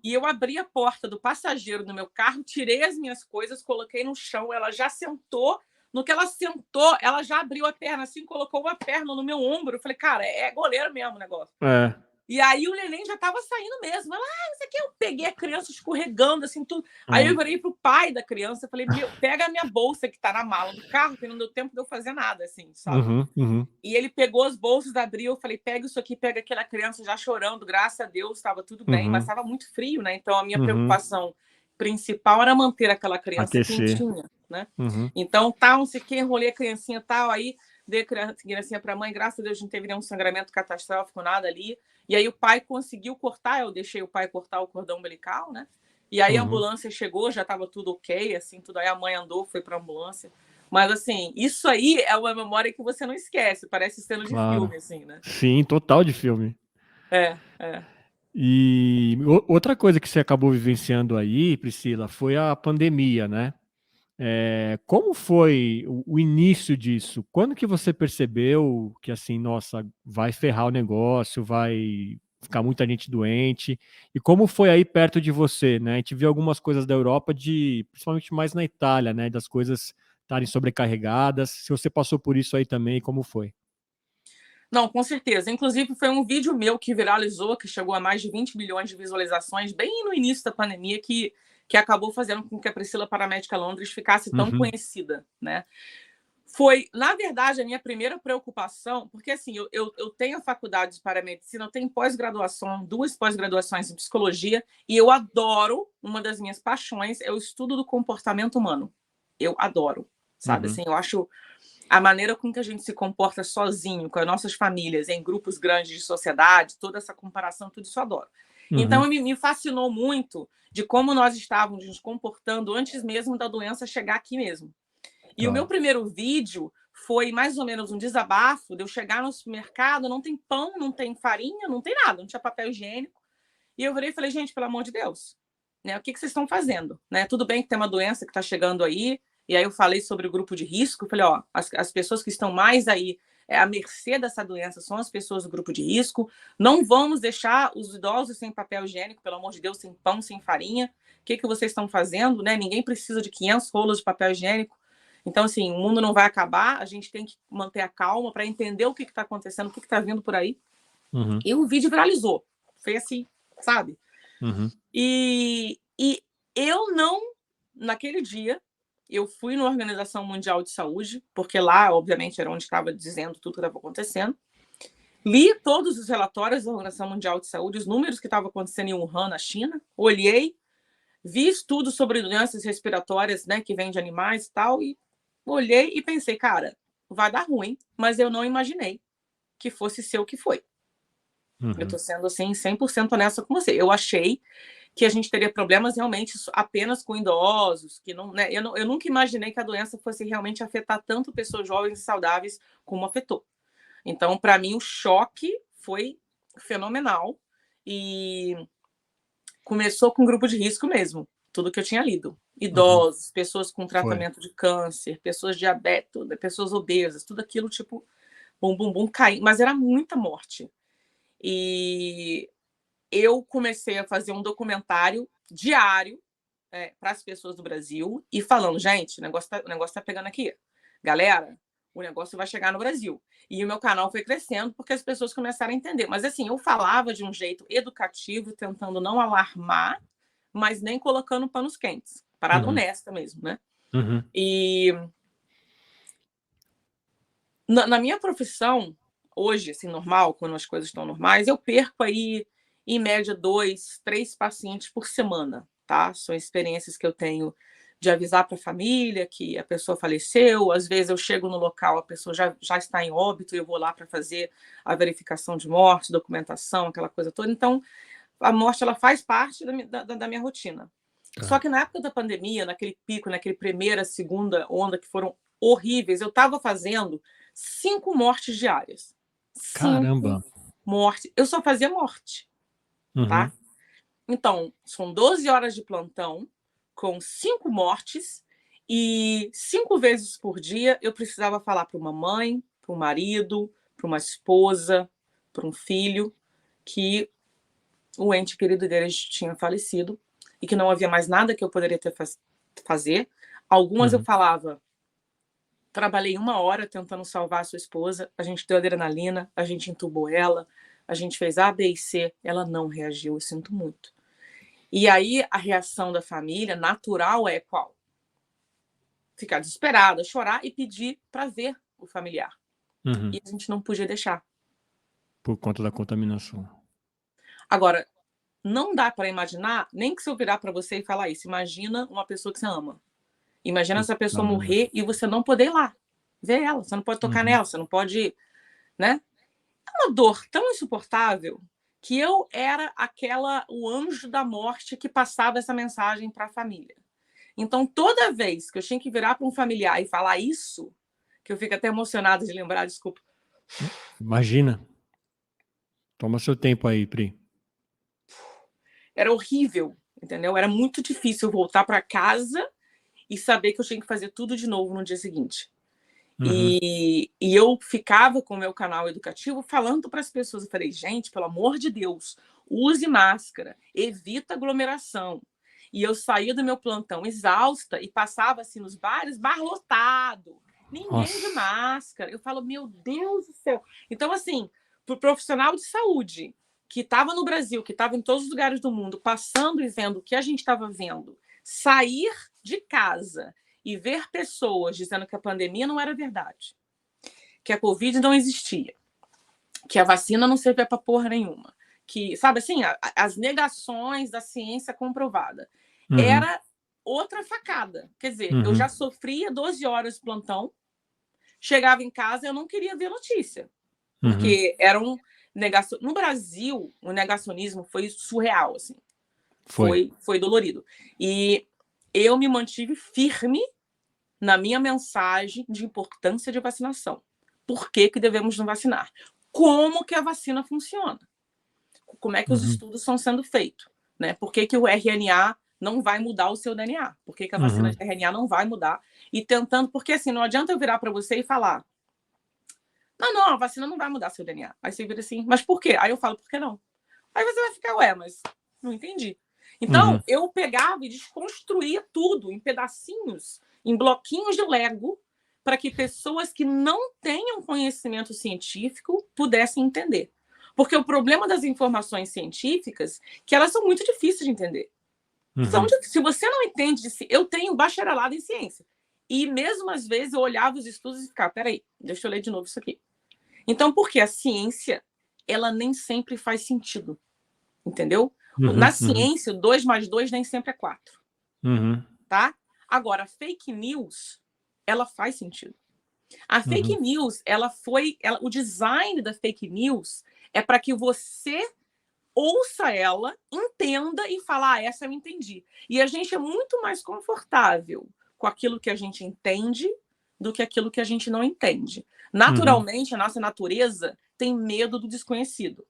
[SPEAKER 2] E eu abri a porta do passageiro do meu carro, tirei as minhas coisas, coloquei no chão, ela já sentou. No que ela sentou, ela já abriu a perna assim, colocou uma perna no meu ombro. Eu falei, cara, é goleiro mesmo o negócio.
[SPEAKER 1] É.
[SPEAKER 2] E aí o neném já estava saindo mesmo. Ela, isso aqui, eu peguei a criança escorregando, assim, tudo. Aí eu virei pro pai da criança, falei, pega a minha bolsa que tá na mala do carro, que não deu tempo de eu fazer nada, assim, sabe? E ele pegou as bolsas, abriu, eu falei, pega isso aqui, pega aquela criança já chorando, graças a Deus, estava tudo bem, mas estava muito frio, né? Então a minha preocupação principal era manter aquela criança
[SPEAKER 1] Aquecer.
[SPEAKER 2] quentinha, né? Então, tal, não sei o que, enrolei a criancinha tal, aí dei a criancinha para a mãe, graças a Deus não teve nenhum sangramento catastrófico, nada ali. E aí o pai conseguiu cortar, eu deixei o pai cortar o cordão umbilical, né? E aí a ambulância chegou, já estava tudo ok, assim, tudo. Aí a mãe andou, foi para a ambulância. Mas, assim, isso aí é uma memória que você não esquece, parece cena de filme, assim, né?
[SPEAKER 1] Sim, total de filme.
[SPEAKER 2] É.
[SPEAKER 1] E outra coisa que você acabou vivenciando aí, Priscila, foi a pandemia, né? Como foi o início disso? Quando que você percebeu que, assim, nossa, vai ferrar o negócio, vai ficar muita gente doente? E como foi aí perto de você, né? A gente viu algumas coisas da Europa, principalmente mais na Itália, né? Das coisas estarem sobrecarregadas. Se você passou por isso aí também, como foi?
[SPEAKER 2] Não, com certeza. Inclusive, foi um vídeo meu que viralizou, que chegou a mais de 20 milhões de visualizações, bem no início da pandemia, que acabou fazendo com que a Priscila Paramédica Londres ficasse tão conhecida, né? Foi, na verdade, a minha primeira preocupação, porque assim, eu tenho a faculdade de paramedicina, eu tenho pós-graduação, 2 pós-graduações em psicologia, e eu adoro, uma das minhas paixões é o estudo do comportamento humano. Eu adoro, sabe? Assim, eu acho a maneira com que a gente se comporta sozinho, com as nossas famílias, em grupos grandes de sociedade, toda essa comparação, tudo isso eu adoro. Então, me fascinou muito de como nós estávamos nos comportando antes mesmo da doença chegar aqui mesmo. E o meu primeiro vídeo foi mais ou menos um desabafo de eu chegar no supermercado, não tem pão, não tem farinha, não tem nada, não tinha papel higiênico. E eu virei e falei, gente, pelo amor de Deus, né, o que vocês estão fazendo? Né? Tudo bem que tem uma doença que está chegando aí, e aí eu falei sobre o grupo de risco, falei, ó, as pessoas que estão mais aí à mercê dessa doença são as pessoas do grupo de risco, não vamos deixar os idosos sem papel higiênico, pelo amor de Deus, sem pão, sem farinha, o que vocês estão fazendo? Né? Ninguém precisa de 500 rolos de papel higiênico. Então, assim, o mundo não vai acabar, a gente tem que manter a calma para entender o que está acontecendo, o que está vindo por aí. E o vídeo viralizou. Foi assim, sabe? E eu não, naquele dia, eu fui na Organização Mundial de Saúde, porque lá, obviamente, era onde estava dizendo tudo que estava acontecendo. Li todos os relatórios da Organização Mundial de Saúde, os números que estavam acontecendo em Wuhan, na China. Olhei, vi estudos sobre doenças respiratórias, né, que vêm de animais e tal, e olhei e pensei, cara, vai dar ruim, mas eu não imaginei que fosse ser o que foi. Eu tô sendo, assim, 100% honesta com você. Eu achei que a gente teria problemas realmente apenas com idosos, que não, né? Eu nunca imaginei que a doença fosse realmente afetar tanto pessoas jovens e saudáveis como afetou. Então, para mim, o choque foi fenomenal e começou com grupo de risco mesmo, tudo que eu tinha lido. idosos, pessoas com
[SPEAKER 1] Foi.
[SPEAKER 2] tratamento de câncer, pessoas diabéticas, pessoas obesas, tudo aquilo tipo bum, bum, bum, caindo. Mas era muita morte. E eu comecei a fazer um documentário diário para as pessoas do Brasil e falando, gente, o negócio tá pegando aqui. Galera, o negócio vai chegar no Brasil. E o meu canal foi crescendo porque as pessoas começaram a entender. Mas assim, eu falava de um jeito educativo, tentando não alarmar, mas nem colocando panos quentes. Parada honesta mesmo, né? E na minha profissão, hoje, assim, normal, quando as coisas estão normais, eu perco aí, em média, 2, 3 pacientes por semana, tá? São experiências que eu tenho de avisar para a família que a pessoa faleceu. Às vezes eu chego no local, a pessoa já está em óbito e eu vou lá para fazer a verificação de morte, documentação, aquela coisa toda. Então, a morte ela faz parte da minha rotina. Tá. Só que na época da pandemia, naquele pico, naquele primeira, segunda onda que foram horríveis, eu estava fazendo 5 mortes diárias.
[SPEAKER 1] Caramba!
[SPEAKER 2] 5 mortes. Eu só fazia morte, tá? Então, são 12 horas de plantão, com 5 mortes, e 5 vezes por dia eu precisava falar para uma mãe, para um marido, para uma esposa, para um filho, que o ente querido deles tinha falecido e que não havia mais nada que eu poderia fazer. Algumas eu falava, trabalhei 1 hora tentando salvar a sua esposa, a gente deu adrenalina, a gente entubou ela, a gente fez A, B e C, ela não reagiu, eu sinto muito. E aí a reação da família natural é qual? Ficar desesperada, chorar e pedir para ver o familiar. E a gente não podia deixar.
[SPEAKER 1] Por conta da contaminação.
[SPEAKER 2] Agora, não dá para imaginar, nem que se eu virar para você e falar isso, imagina uma pessoa que você ama. Imagina essa pessoa morrer e você não poder ir lá ver ela, você não pode tocar nela, você não pode, né? É uma dor tão insuportável que eu era o anjo da morte que passava essa mensagem para a família. Então, toda vez que eu tinha que virar para um familiar e falar isso, que eu fico até emocionada de lembrar, desculpa.
[SPEAKER 1] Imagina. Toma seu tempo aí, Pri.
[SPEAKER 2] Era horrível, entendeu? Era muito difícil voltar para casa e saber que eu tinha que fazer tudo de novo no dia seguinte. E eu ficava com o meu canal educativo falando para as pessoas, eu falei, gente, pelo amor de Deus, use máscara, evita aglomeração. E eu saía do meu plantão exausta e passava assim nos bares, bar lotado, ninguém de máscara. Eu falo, meu Deus do céu. Então, assim, para o profissional de saúde que estava no Brasil, que estava em todos os lugares do mundo, passando e vendo o que a gente estava vendo, sair de casa e ver pessoas dizendo que a pandemia não era verdade, que a Covid não existia, que a vacina não servia para porra nenhuma, que, sabe assim, as negações da ciência comprovada. Era outra facada. Quer dizer, eu já sofria 12 horas de plantão, chegava em casa e eu não queria ver notícia, porque era um negacionismo. No Brasil, o negacionismo foi surreal, assim. Foi dolorido. E eu me mantive firme na minha mensagem de importância de vacinação. Por que devemos nos vacinar? Como que a vacina funciona? Como é que os estudos estão sendo feitos? Né? Por que o RNA não vai mudar o seu DNA? Por que a vacina de RNA não vai mudar? E tentando... Porque assim, não adianta eu virar para você e falar não, a vacina não vai mudar seu DNA. Aí você vira assim, mas por quê? Aí eu falo, por que não? Aí você vai ficar, ué, mas não entendi. Então, eu pegava e desconstruía tudo em pedacinhos, em bloquinhos de Lego, para que pessoas que não tenham conhecimento científico pudessem entender. Porque o problema das informações científicas é que elas são muito difíceis de entender. Se você não entende, eu tenho bacharelado em ciência. E mesmo às vezes eu olhava os estudos e ficava, peraí, deixa eu ler de novo isso aqui. Então, porque a ciência, ela nem sempre faz sentido. Entendeu? Na ciência, 2 mais 2 nem sempre é 4. Tá? Agora, fake news, ela faz sentido. A fake news, o design da fake news é para que você ouça ela, entenda e fala, essa eu entendi. E a gente é muito mais confortável com aquilo que a gente entende do que aquilo que a gente não entende. Naturalmente, a nossa natureza tem medo do desconhecido.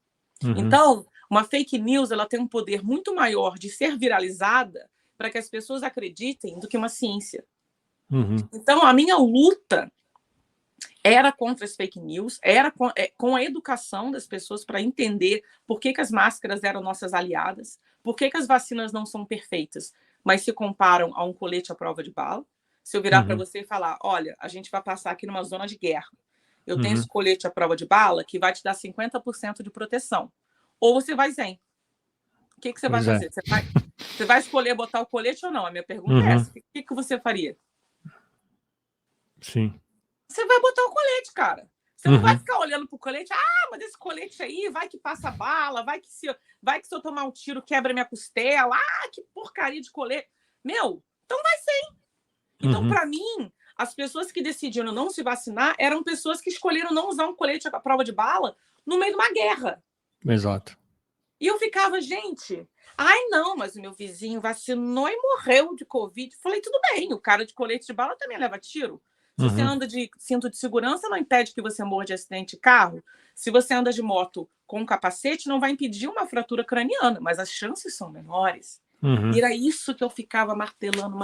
[SPEAKER 2] Então, uma fake news ela tem um poder muito maior de ser viralizada para que as pessoas acreditem do que uma ciência.
[SPEAKER 1] Uhum.
[SPEAKER 2] Então, a minha luta era contra as fake news, era com a educação das pessoas para entender por que as máscaras eram nossas aliadas, por que as vacinas não são perfeitas, mas se comparam a um colete à prova de bala. Se eu virar para você e falar, olha, a gente vai passar aqui numa zona de guerra, eu tenho esse colete à prova de bala que vai te dar 50% de proteção. Ou você vai zen. O que você vai fazer? Você vai escolher botar o colete ou não? A minha pergunta é essa. O que você faria?
[SPEAKER 1] Sim.
[SPEAKER 2] Você vai botar o colete, cara. Você não vai ficar olhando pro colete. Ah, mas esse colete aí, vai que passa bala, vai que se eu tomar um tiro quebra minha costela. Ah, que porcaria de colete. Meu, então vai sem. Então, para mim, as pessoas que decidiram não se vacinar eram pessoas que escolheram não usar um colete à prova de bala no meio de uma guerra.
[SPEAKER 1] Exato.
[SPEAKER 2] E eu ficava, gente, ai não, mas o meu vizinho vacinou e morreu de Covid. Falei, tudo bem, o cara de colete de bala também leva tiro. Se você anda de cinto de segurança, não impede que você morra de acidente de carro. Se você anda de moto com capacete, não vai impedir uma fratura craniana, mas as chances são menores. E era isso que eu ficava martelando.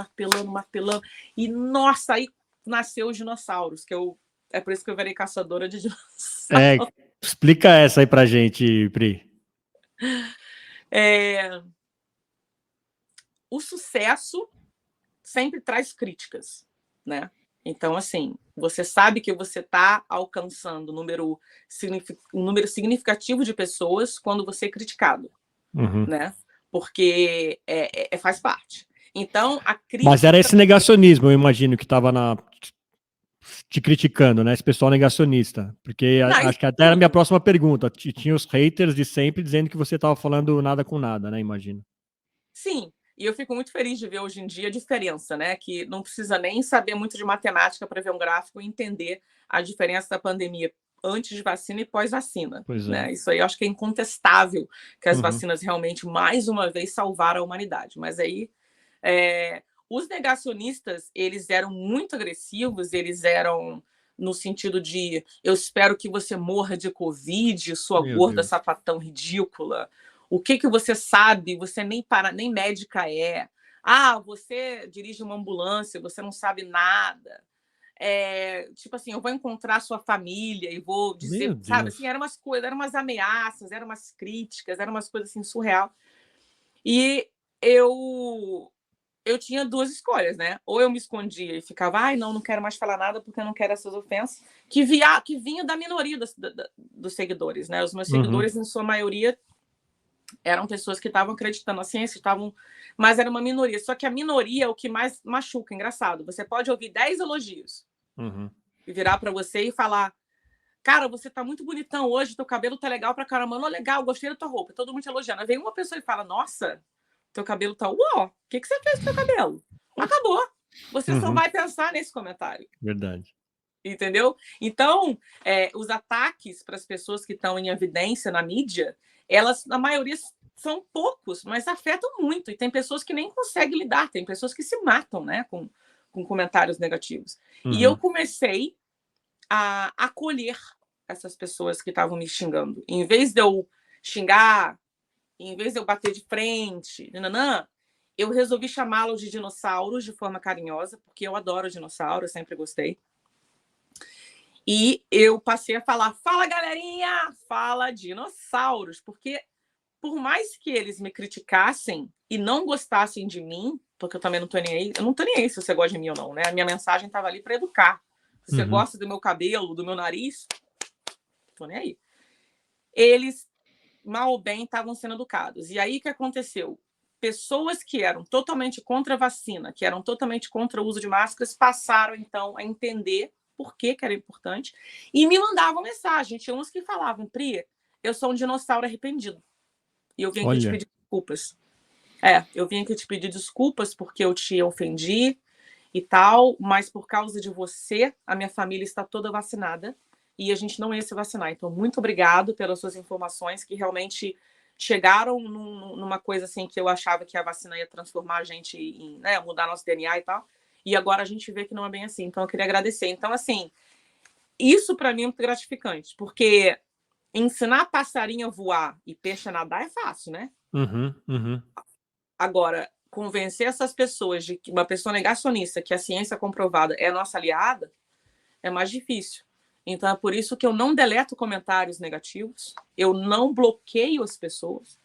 [SPEAKER 2] E, nossa, aí nasceu os dinossauros, é por isso que eu virei caçadora de dinossauros.
[SPEAKER 1] Explica essa aí pra gente, Pri.
[SPEAKER 2] O sucesso sempre traz críticas, né? Então, assim, você sabe que você está alcançando um número significativo de pessoas quando você é criticado, né? Porque faz parte. Então, a crítica...
[SPEAKER 1] Mas era esse negacionismo, eu imagino, que estava te criticando, né? Esse pessoal negacionista. Porque acho que até era a minha próxima pergunta. Tinha os haters de sempre dizendo que você estava falando nada com nada, né? Imagino.
[SPEAKER 2] Sim. E eu fico muito feliz de ver hoje em dia a diferença, né? Que não precisa nem saber muito de matemática para ver um gráfico e entender a diferença da pandemia antes de vacina e pós-vacina. Né? Isso aí eu acho que é incontestável que as vacinas realmente, mais uma vez, salvaram a humanidade. Mas aí, os negacionistas, eles eram muito agressivos, eles eram no sentido de eu espero que você morra de Covid, sua gorda sapatão ridícula. O que você sabe? Você nem médica é. Ah, você dirige uma ambulância, você não sabe nada. Tipo assim, eu vou encontrar sua família e vou dizer, sabe? Assim, eram umas coisas, eram umas ameaças, eram umas críticas, eram umas coisas assim surreal. E eu tinha duas escolhas, né? Ou eu me escondia e ficava, ai, não quero mais falar nada porque eu não quero essas ofensas, que vinha da minoria dos seguidores, né? Os meus seguidores, em sua maioria, eram pessoas que estavam acreditando na ciência, mas era uma minoria. Só que a minoria é o que mais machuca, engraçado. Você pode ouvir 10 elogios e virar para você e falar, cara, você tá muito bonitão hoje, teu cabelo tá legal pra caramba. Não, legal, gostei da tua roupa. Todo mundo te elogiando. Aí vem uma pessoa e fala, nossa, teu cabelo tá uó. O que você fez com teu cabelo? Acabou. Você só vai pensar nesse comentário.
[SPEAKER 1] Verdade.
[SPEAKER 2] Entendeu? Então, os ataques para as pessoas que estão em evidência na mídia, elas, na maioria, são poucos, mas afetam muito. E tem pessoas que nem conseguem lidar, tem pessoas que se matam, né, com comentários negativos. E eu comecei a acolher essas pessoas que estavam me xingando. Em vez de eu xingar, em vez de eu bater de frente, eu resolvi chamá-los de dinossauros de forma carinhosa, porque eu adoro dinossauro, eu sempre gostei. E eu passei a falar, fala galerinha, fala dinossauros, porque por mais que eles me criticassem e não gostassem de mim, porque eu também não tô nem aí, eu não tô nem aí se você gosta de mim ou não, né? A minha mensagem estava ali para educar. Se você gosta do meu cabelo, do meu nariz, tô nem aí. Eles, mal ou bem, estavam sendo educados. E aí o que aconteceu? Pessoas que eram totalmente contra a vacina, que eram totalmente contra o uso de máscaras, passaram, então, a entender por que era importante e me mandavam mensagem. Tinha uns que falavam, Pri, eu sou um dinossauro arrependido. E eu vim aqui te pedir desculpas. Eu vim aqui te pedir desculpas porque eu te ofendi e tal, mas por causa de você, a minha família está toda vacinada e a gente não ia se vacinar. Então, muito obrigado pelas suas informações que realmente chegaram numa coisa assim que eu achava que a vacina ia transformar a gente em, né, mudar nosso DNA e tal. E agora a gente vê que não é bem assim. Então, eu queria agradecer. Então, assim, isso para mim é muito gratificante, porque ensinar passarinho a voar e peixe a nadar é fácil, né? Agora, convencer essas pessoas de que uma pessoa negacionista, que a ciência comprovada é nossa aliada, é mais difícil. Então é por isso que eu não deleto comentários negativos, eu não bloqueio as pessoas,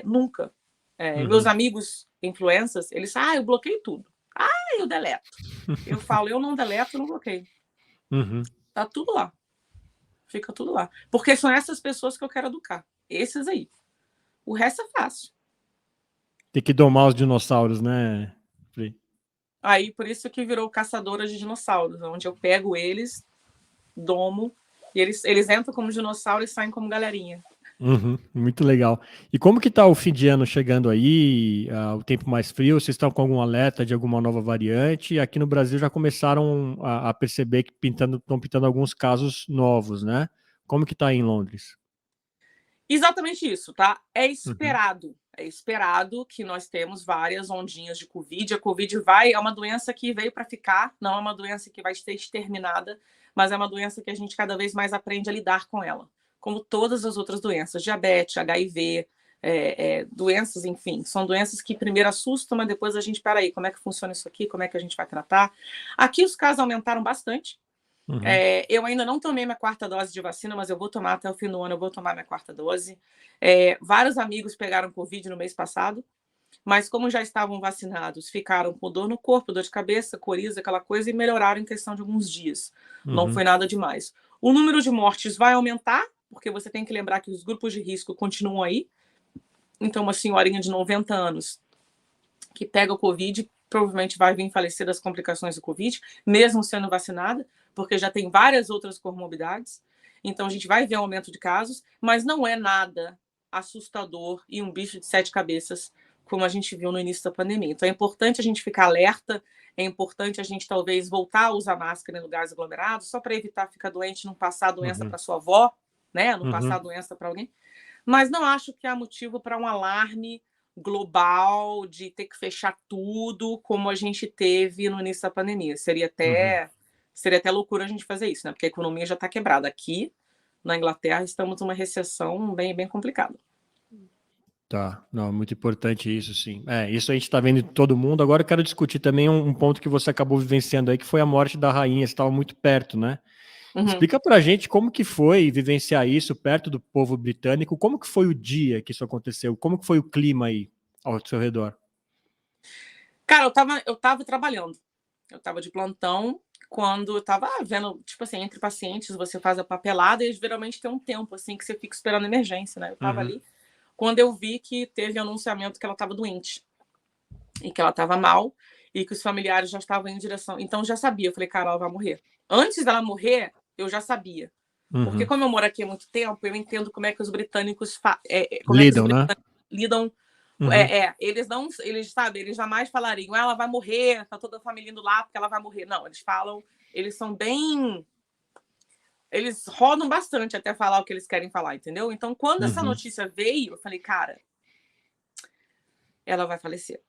[SPEAKER 2] nunca. Meus amigos influencers, eles eu bloqueio tudo. Eu deleto. Eu falo, eu não deleto, eu não bloqueio. Tá tudo lá. Fica tudo lá. Porque são essas pessoas que eu quero educar. Esses aí. O resto é fácil.
[SPEAKER 1] Tem que domar os dinossauros, né, Pri?
[SPEAKER 2] Aí, por isso que virou caçadora de dinossauros, onde eu pego eles, domo, e eles entram como dinossauro e saem como galerinha.
[SPEAKER 1] Muito legal. E como que tá o fim de ano chegando aí, o tempo mais frio? Vocês estão com algum alerta de alguma nova variante? E aqui no Brasil já começaram a perceber que estão pintando alguns casos novos, né? Como que tá aí em Londres?
[SPEAKER 2] Exatamente isso, tá? É esperado que nós temos várias ondinhas de Covid. A Covid é uma doença que veio para ficar, não é uma doença que vai ser exterminada, mas é uma doença que a gente cada vez mais aprende a lidar com ela, como todas as outras doenças, diabetes, HIV, doenças, enfim, são doenças que primeiro assustam, mas depois a gente, peraí, como é que funciona isso aqui, como é que a gente vai tratar? Aqui os casos aumentaram bastante. Eu ainda não tomei minha 4ª dose de vacina, mas eu vou tomar até o fim do ano, eu vou tomar minha 4ª dose. Vários amigos pegaram Covid no mês passado, mas como já estavam vacinados, ficaram com dor no corpo, dor de cabeça, coriza, aquela coisa, e melhoraram em questão de alguns dias. Não foi nada demais. O número de mortes vai aumentar, porque você tem que lembrar que os grupos de risco continuam aí. Então, uma senhorinha de 90 anos que pega o Covid provavelmente vai vir falecer das complicações do Covid, mesmo sendo vacinada, porque já tem várias outras comorbidades. Então, a gente vai ver um aumento de casos, mas não é nada assustador e um bicho de 7 cabeças, como a gente viu no início da pandemia. Então, é importante a gente ficar alerta, é importante a gente, talvez, voltar a usar máscara em lugares aglomerados, só para evitar ficar doente, não passar a doença para sua avó, né? Não passar a doença para alguém. Mas não acho que há motivo para um alarme global de ter que fechar tudo como a gente teve no início da pandemia. Seria até loucura a gente fazer isso, né? Porque a economia já está quebrada. Aqui, na Inglaterra, estamos numa recessão bem, bem complicada.
[SPEAKER 1] Tá, não, muito importante isso, sim. Isso a gente está vendo em todo mundo. Agora eu quero discutir também um ponto que você acabou vivenciando aí, que foi a morte da rainha. Você estava muito perto, né? Explica pra gente como que foi vivenciar isso perto do povo britânico, como que foi o dia que isso aconteceu, como que foi o clima aí ao seu redor?
[SPEAKER 2] Cara, eu tava trabalhando, eu tava de plantão, quando eu tava vendo, tipo assim, entre pacientes, você faz a papelada e geralmente tem um tempo, assim, que você fica esperando emergência, né? Eu tava ali, quando eu vi que teve anunciamento que ela tava doente, e que ela tava mal, e que os familiares já estavam em direção, então eu já sabia, eu falei, cara, ela vai morrer. Antes dela morrer, eu já sabia. Porque como eu moro aqui há muito tempo, eu entendo como é que os britânicos
[SPEAKER 1] Lidam, né?
[SPEAKER 2] lidam. Eles sabem, eles jamais falariam, ela vai morrer, tá toda a família indo lá porque ela vai morrer. Não, eles falam, eles são bem. Eles rodam bastante até falar o que eles querem falar, entendeu? Então, quando essa notícia veio, eu falei, cara, ela vai falecer.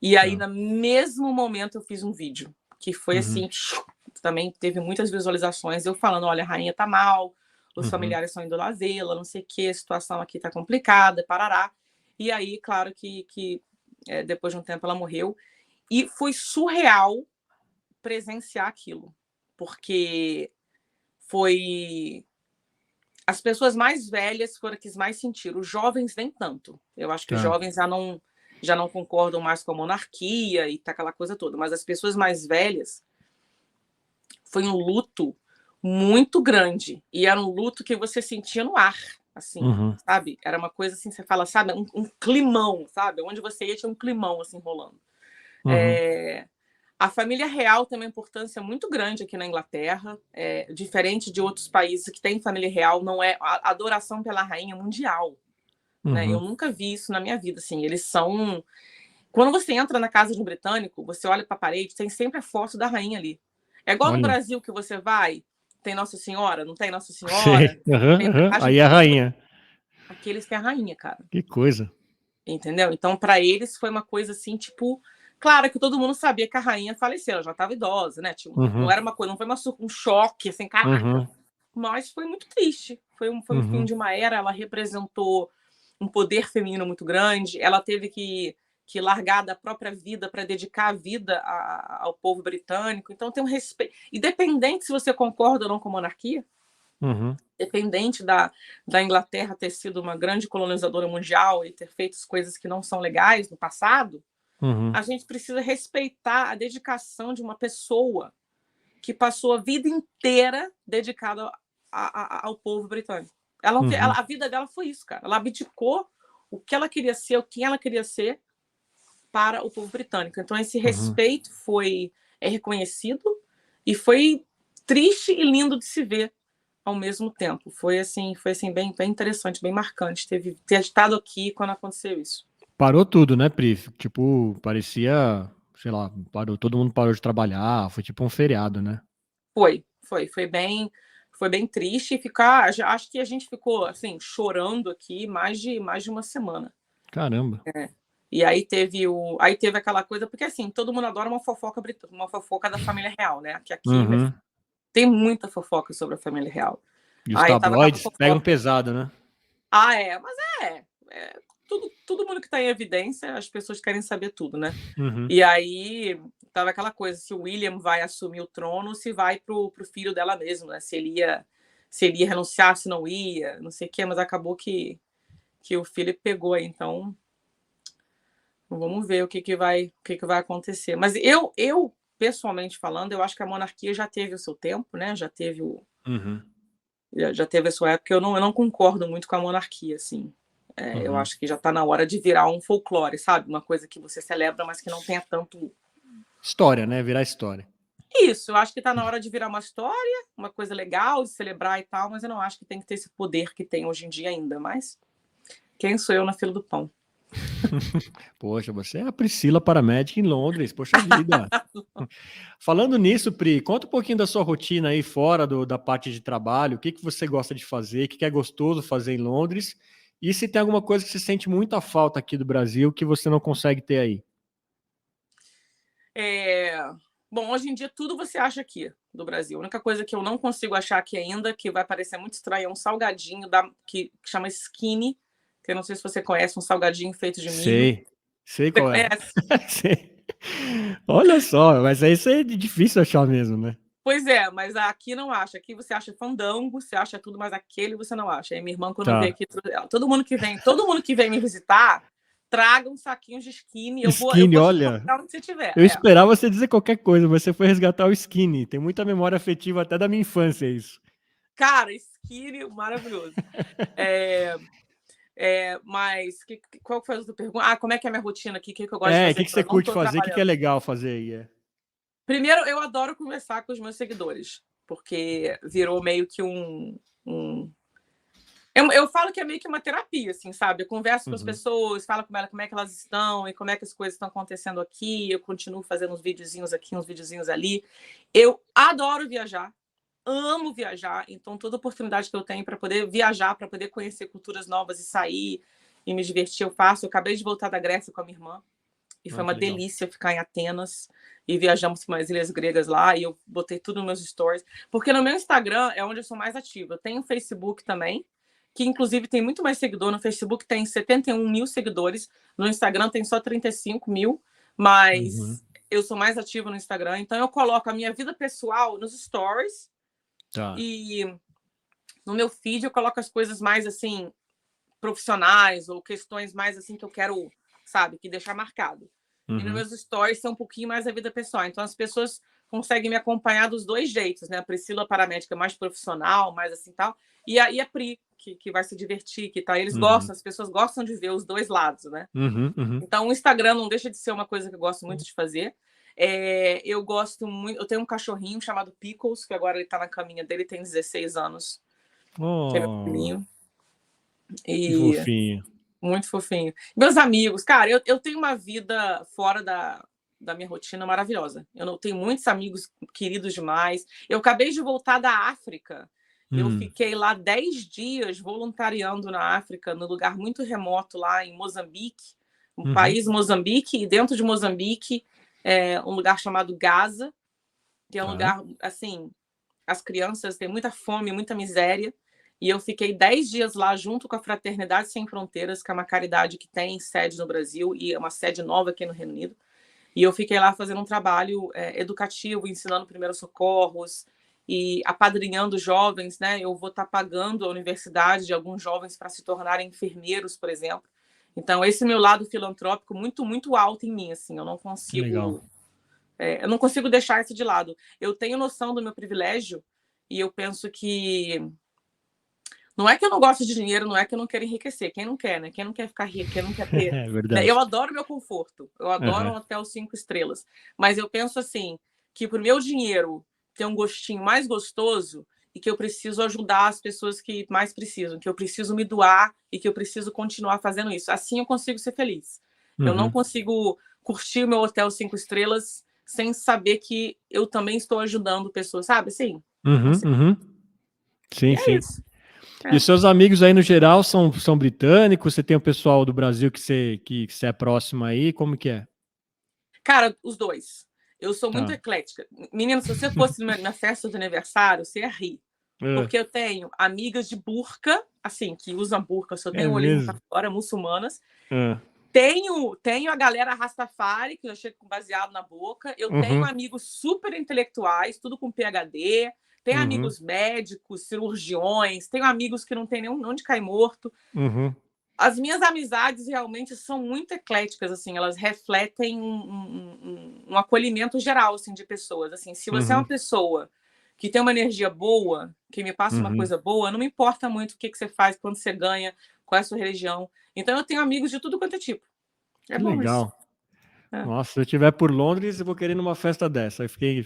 [SPEAKER 2] E aí, no mesmo momento, eu fiz um vídeo que foi assim, também teve muitas visualizações, eu falando, olha, a rainha tá mal, os familiares estão indo lá vê-la, não sei o que, a situação aqui tá complicada, parará. E aí, claro que depois de um tempo ela morreu. E foi surreal presenciar aquilo, porque foi... As pessoas mais velhas foram as que mais sentiram, os jovens nem tanto. Eu acho que os jovens já não concordam mais com a monarquia e tá aquela coisa toda, mas as pessoas mais velhas foi um luto muito grande, e era um luto que você sentia no ar, assim, sabe? Era uma coisa assim, você fala, sabe? Um climão, sabe? Onde você ia tinha um climão, assim, rolando. A família real tem uma importância muito grande aqui na Inglaterra, diferente de outros países que têm família real, não é a adoração pela rainha mundial, né? Eu nunca vi isso na minha vida, assim, eles são... Quando você entra na casa de um britânico, você olha para a parede, tem sempre a foto da rainha ali. É igual no Brasil que você vai, tem Nossa Senhora, não tem Nossa Senhora?
[SPEAKER 1] Aí é a rainha.
[SPEAKER 2] Aqueles que é a rainha, cara.
[SPEAKER 1] Que coisa.
[SPEAKER 2] Entendeu? Então, para eles foi uma coisa assim, tipo... Claro que todo mundo sabia que a rainha faleceu, ela já estava idosa, né? Tipo, não era uma coisa, não foi um choque, assim, caraca. Mas foi muito triste. Foi um fim de uma era, ela representou um poder feminino muito grande, ela teve que que largar da própria vida para dedicar a vida ao povo britânico. Então tem um respeito. Independente se você concorda ou não com a monarquia, independente da Inglaterra ter sido uma grande colonizadora mundial e ter feito coisas que não são legais no passado, a gente precisa respeitar a dedicação de uma pessoa que passou a vida inteira dedicada ao povo britânico. A vida dela foi isso, cara. Ela abdicou o que ela queria ser, o que ela queria ser para o povo britânico. Então, esse respeito é reconhecido e foi triste e lindo de se ver ao mesmo tempo. Foi assim bem interessante, bem marcante ter estado aqui quando aconteceu isso.
[SPEAKER 1] Parou tudo, né, Pri? Tipo, parecia, sei lá, todo mundo parou de trabalhar, foi tipo um feriado, né?
[SPEAKER 2] Foi bem triste ficar. Acho que a gente ficou assim chorando aqui mais de uma semana.
[SPEAKER 1] Caramba.
[SPEAKER 2] E aí teve aquela coisa, porque assim, todo mundo adora uma fofoca da família real, né? Que aqui tem muita fofoca sobre a família real.
[SPEAKER 1] E os tabloides pegam pesado, né?
[SPEAKER 2] Mas todo mundo que está em evidência, as pessoas querem saber tudo, né? E aí tava aquela coisa, se o William vai assumir o trono, se vai pro filho dela mesmo, né? Se ele ia renunciar, se não ia, não sei o quê, mas acabou que o Philip pegou aí, então vamos ver o que vai acontecer. Mas eu pessoalmente falando, eu acho que a monarquia já teve o seu tempo, né? Já teve já teve a sua época. Eu não concordo muito com a monarquia, assim. Eu acho que já está na hora de virar um folclore, sabe? Uma coisa que você celebra, mas que não tenha tanto...
[SPEAKER 1] História, né? Virar história.
[SPEAKER 2] Isso, eu acho que está na hora de virar uma história, uma coisa legal de celebrar e tal, mas eu não acho que tem que ter esse poder que tem hoje em dia ainda. Mas quem sou eu na fila do pão?
[SPEAKER 1] Poxa, você é a Priscila paramédica em Londres, poxa vida. Falando nisso, Pri, conta um pouquinho da sua rotina aí fora da parte de trabalho, o que você gosta de fazer, o que é gostoso fazer em Londres, e se tem alguma coisa que você sente muita falta aqui do Brasil que você não consegue ter aí.
[SPEAKER 2] Bom, hoje em dia tudo você acha aqui do Brasil. A única coisa que eu não consigo achar aqui ainda, que vai parecer muito estranho, é um salgadinho que chama Skinny, que eu não sei se você conhece, um salgadinho feito de milho.
[SPEAKER 1] Sei qual é. Sei. Olha só, mas isso é difícil achar mesmo, né?
[SPEAKER 2] Pois é, mas aqui não acha. Aqui você acha fandango, você acha tudo, mas aquele você não acha. Aí minha irmã, quando veio aqui, todo mundo que vem me visitar, traga um saquinho de Skinny. Eu vou
[SPEAKER 1] olha,
[SPEAKER 2] onde você tiver.
[SPEAKER 1] Eu esperava você dizer qualquer coisa, mas você foi resgatar o Skinny. Tem muita memória afetiva até da minha infância isso.
[SPEAKER 2] Cara, Skinny, maravilhoso. Mas qual foi a outra pergunta? Como é que é a minha rotina aqui? O que eu gosto de fazer?
[SPEAKER 1] O que você curte fazer? O que é legal fazer aí?
[SPEAKER 2] Primeiro, eu adoro conversar com os meus seguidores, porque virou meio que eu falo que é meio que uma terapia, assim, sabe? Eu converso com as pessoas, falo com elas como é que elas estão e como é que as coisas estão acontecendo aqui. Eu continuo fazendo uns videozinhos aqui, uns videozinhos ali. Eu adoro viajar, amo viajar. Então, toda oportunidade que eu tenho para poder viajar, para poder conhecer culturas novas e sair e me divertir, eu faço. Eu acabei de voltar da Grécia com a minha irmã e foi uma delícia ficar em Atenas. E viajamos para umas ilhas gregas lá e eu botei tudo nos meus stories. Porque no meu Instagram é onde eu sou mais ativa. Eu tenho o Facebook também, que inclusive tem muito mais seguidor. No Facebook tem 71 mil seguidores. No Instagram tem só 35 mil. Mas eu sou mais ativa no Instagram. Então eu coloco a minha vida pessoal nos stories. E no meu feed eu coloco as coisas mais assim, profissionais ou questões mais assim que eu quero, sabe, que deixar marcado. E nos meus stories são um pouquinho mais a vida pessoal. Então, as pessoas conseguem me acompanhar dos dois jeitos, né? A Priscila paramédica mais profissional, mais assim tal. E a Pri, que vai se divertir, que tá. Eles gostam, as pessoas gostam de ver os dois lados, né? Então, o Instagram não deixa de ser uma coisa que eu gosto muito de fazer. Eu gosto muito... Eu tenho um cachorrinho chamado Pickles, que agora ele tá na caminha dele, tem 16 anos. Que é meu filhinho.
[SPEAKER 1] Que fofinho.
[SPEAKER 2] Muito fofinho. Meus amigos, cara, eu tenho uma vida fora da minha rotina maravilhosa. Eu não tenho muitos amigos queridos demais. Eu acabei de voltar da África. Eu fiquei lá 10 dias voluntariando na África, num lugar muito remoto lá em Moçambique, um país Moçambique, e dentro de Moçambique um lugar chamado Gaza, que é um lugar, assim, as crianças têm muita fome, muita miséria. E eu fiquei 10 dias lá junto com a Fraternidade Sem Fronteiras, que é uma caridade que tem sede no Brasil e é uma sede nova aqui no Reino Unido. E eu fiquei lá fazendo um trabalho educativo, ensinando primeiros socorros e apadrinhando jovens, né? Eu vou estar pagando a universidade de alguns jovens para se tornarem enfermeiros, por exemplo. Então, esse meu lado filantrópico muito, muito alto em mim, assim, eu não consigo deixar isso de lado. Eu tenho noção do meu privilégio e eu penso que não é que eu não gosto de dinheiro, não é que eu não quero enriquecer. Quem não quer, né? Quem não quer ficar rico, quem não quer ter.
[SPEAKER 1] É verdade.
[SPEAKER 2] Eu adoro meu conforto, eu adoro um hotel 5 estrelas. Mas eu penso assim, que pro meu dinheiro ter um gostinho mais gostoso e que eu preciso ajudar as pessoas que mais precisam, que eu preciso me doar e que eu preciso continuar fazendo isso. Assim eu consigo ser feliz. Eu não consigo curtir o meu hotel 5 estrelas sem saber que eu também estou ajudando pessoas, sabe? Assim,
[SPEAKER 1] Sim, sim.
[SPEAKER 2] isso.
[SPEAKER 1] E os seus amigos aí, no geral, são britânicos? Você tem o pessoal do Brasil que você é próximo aí? Como que é?
[SPEAKER 2] Cara, os dois. Eu sou muito eclética. Menina, se você fosse na festa de aniversário, você ia rir. Porque eu tenho amigas de burca, assim, que usam burca, só tenho o olhinho pra fora, muçulmanas. Tenho a galera Rastafari, que eu chego com baseado na boca. Eu tenho amigos super intelectuais, tudo com PhD. Tenho amigos médicos, cirurgiões. Tenho amigos que não tem nem onde cair morto. As minhas amizades realmente são muito ecléticas, assim, elas refletem um acolhimento geral, assim, de pessoas. Assim, se você é uma pessoa que tem uma energia boa, que me passa uma coisa boa, não me importa muito o que você faz, quando você ganha, qual é a sua religião. Então, eu tenho amigos de tudo quanto é tipo. É bom
[SPEAKER 1] legal.
[SPEAKER 2] isso.
[SPEAKER 1] Nossa, se eu estiver por Londres, eu vou querer numa festa dessa. Eu fiquei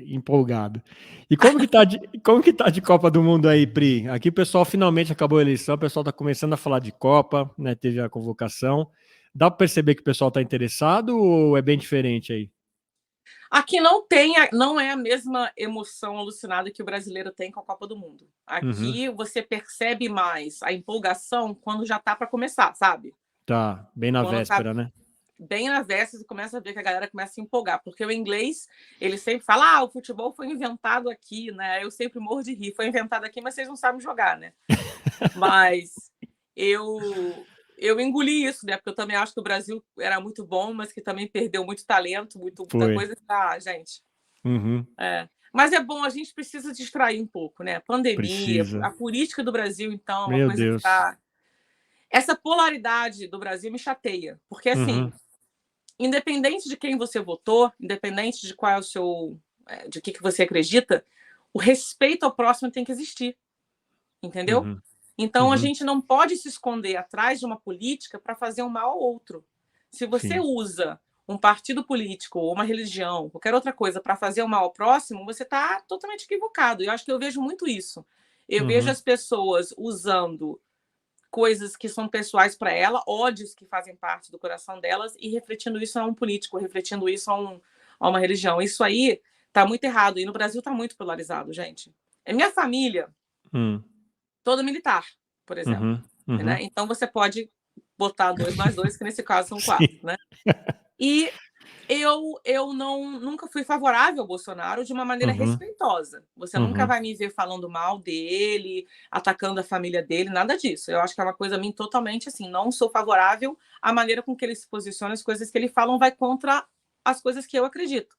[SPEAKER 1] empolgado. E como que tá de Copa do Mundo aí, Pri? Aqui o pessoal finalmente acabou a eleição, o pessoal tá começando a falar de Copa, né? Teve a convocação. Dá para perceber que o pessoal tá interessado ou é bem diferente aí?
[SPEAKER 2] Aqui não é a mesma emoção alucinada que o brasileiro tem com a Copa do Mundo. Aqui você percebe mais a empolgação quando já tá para começar, sabe?
[SPEAKER 1] Tá, bem na véspera, né?
[SPEAKER 2] Bem na véspera, você começa a ver que a galera começa a se empolgar, porque o inglês, ele sempre fala, o futebol foi inventado aqui, né? Eu sempre morro de rir, foi inventado aqui, mas vocês não sabem jogar, né? Mas eu engoli isso, né? Porque eu também acho que o Brasil era muito bom, mas que também perdeu muito talento, muita coisa. Gente. Mas é bom, a gente precisa distrair um pouco, né? Pandemia,
[SPEAKER 1] Precisa.
[SPEAKER 2] a política do Brasil, então, é uma
[SPEAKER 1] Meu
[SPEAKER 2] coisa que
[SPEAKER 1] Deus.
[SPEAKER 2] tá... Essa polaridade do Brasil me chateia, porque assim, independente de quem você votou, independente de qual é o seu, de que você acredita, o respeito ao próximo tem que existir, entendeu? Então a gente não pode se esconder atrás de uma política para fazer um mal ao outro. Se você usa um partido político ou uma religião, qualquer outra coisa para fazer um mal ao próximo, você está totalmente equivocado. E eu acho que eu vejo muito isso. Eu vejo as pessoas usando coisas que são pessoais para ela, ódios que fazem parte do coração delas, e refletindo isso a um político, refletindo isso a uma religião. Isso aí tá muito errado. E no Brasil tá muito polarizado, gente. É minha família, toda militar, por exemplo. Né? Então você pode botar 2 mais 2, que nesse caso são 4, né? E eu nunca fui favorável ao Bolsonaro de uma maneira respeitosa. Você nunca vai me ver falando mal dele, atacando a família dele, nada disso. Eu acho que é uma coisa a mim totalmente assim, não sou favorável à maneira com que ele se posiciona, as coisas que ele fala vai contra as coisas que eu acredito.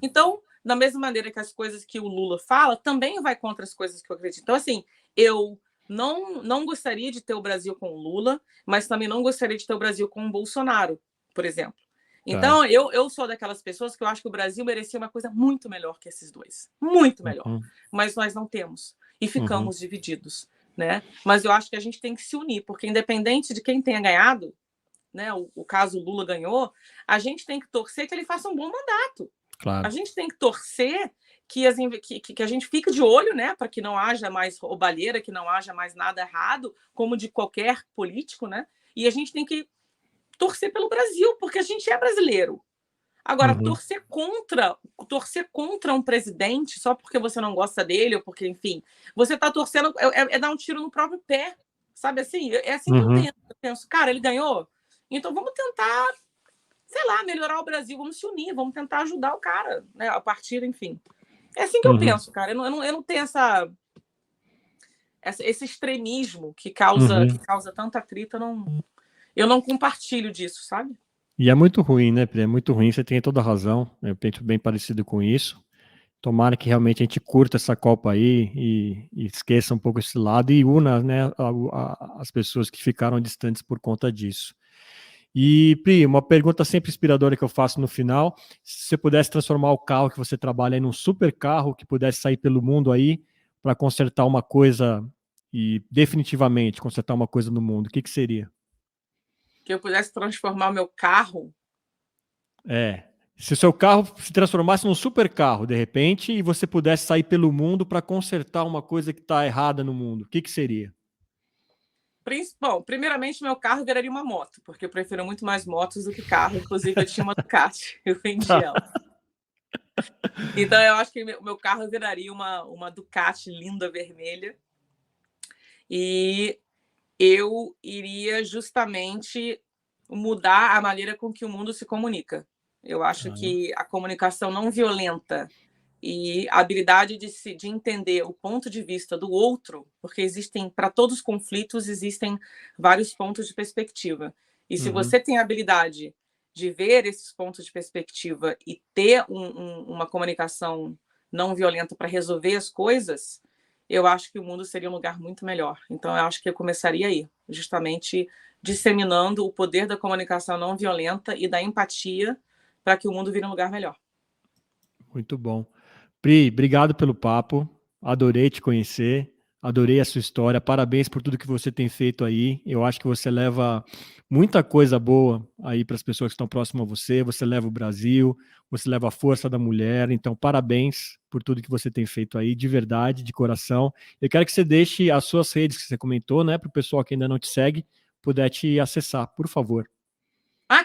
[SPEAKER 2] Então, da mesma maneira que as coisas que o Lula fala, também vai contra as coisas que eu acredito. Então, assim, eu não gostaria de ter o Brasil com o Lula, mas também não gostaria de ter o Brasil com o Bolsonaro, por exemplo. Então, eu sou daquelas pessoas que eu acho que o Brasil merecia uma coisa muito melhor que esses dois. Muito melhor. Mas nós não temos. E ficamos divididos. Né? Mas eu acho que a gente tem que se unir, porque independente de quem tenha ganhado, né, o caso Lula ganhou, a gente tem que torcer que ele faça um bom mandato.
[SPEAKER 1] Claro.
[SPEAKER 2] A gente tem que torcer que a gente fique de olho, né, para que não haja mais roubalheira, que não haja mais nada errado, como de qualquer político, né? E a gente tem que torcer pelo Brasil, porque a gente é brasileiro. Agora, torcer contra um presidente só porque você não gosta dele, ou porque, enfim, você está torcendo, é dar um tiro no próprio pé, sabe assim? É assim que eu penso, cara, ele ganhou, então vamos tentar, sei lá, melhorar o Brasil, vamos se unir, vamos tentar ajudar o cara, né, a partir, enfim. É assim que eu penso, cara, eu não tenho esse extremismo que causa tanta atrito, eu não compartilho disso, sabe?
[SPEAKER 1] E é muito ruim, né, Pri? É muito ruim, você tem toda a razão. Eu penso bem parecido com isso. Tomara que realmente a gente curta essa Copa aí e esqueça um pouco esse lado e una, né, as pessoas que ficaram distantes por conta disso. E, Pri, uma pergunta sempre inspiradora que eu faço no final: se você pudesse transformar o carro que você trabalha em um super carro que pudesse sair pelo mundo aí para consertar uma coisa e definitivamente consertar uma coisa no mundo, o que seria?
[SPEAKER 2] Que eu pudesse transformar o meu carro.
[SPEAKER 1] Se o seu carro se transformasse num super carro, de repente, e você pudesse sair pelo mundo para consertar uma coisa que está errada no mundo, o que seria?
[SPEAKER 2] Bom, primeiramente, meu carro viraria uma moto, porque eu prefiro muito mais motos do que carro. Inclusive, eu tinha uma Ducati, eu vendi ela. Então, eu acho que o meu carro viraria uma Ducati linda, vermelha. E eu iria justamente mudar a maneira com que o mundo se comunica. Eu acho que a comunicação não violenta e a habilidade de entender o ponto de vista do outro, porque para todos os conflitos existem vários pontos de perspectiva. E se você tem a habilidade de ver esses pontos de perspectiva e ter uma comunicação não violenta para resolver as coisas, eu acho que o mundo seria um lugar muito melhor. Então, eu acho que eu começaria aí, justamente disseminando o poder da comunicação não violenta e da empatia para que o mundo vire um lugar melhor.
[SPEAKER 1] Muito bom. Pri, obrigado pelo papo, adorei te conhecer, adorei a sua história, parabéns por tudo que você tem feito aí. Eu acho que você leva muita coisa boa aí para as pessoas que estão próximas a você leva o Brasil, você leva a força da mulher, então parabéns por tudo que você tem feito aí, de verdade, de coração. Eu quero que você deixe as suas redes que você comentou, né, para o pessoal que ainda não te segue, puder te acessar, por favor.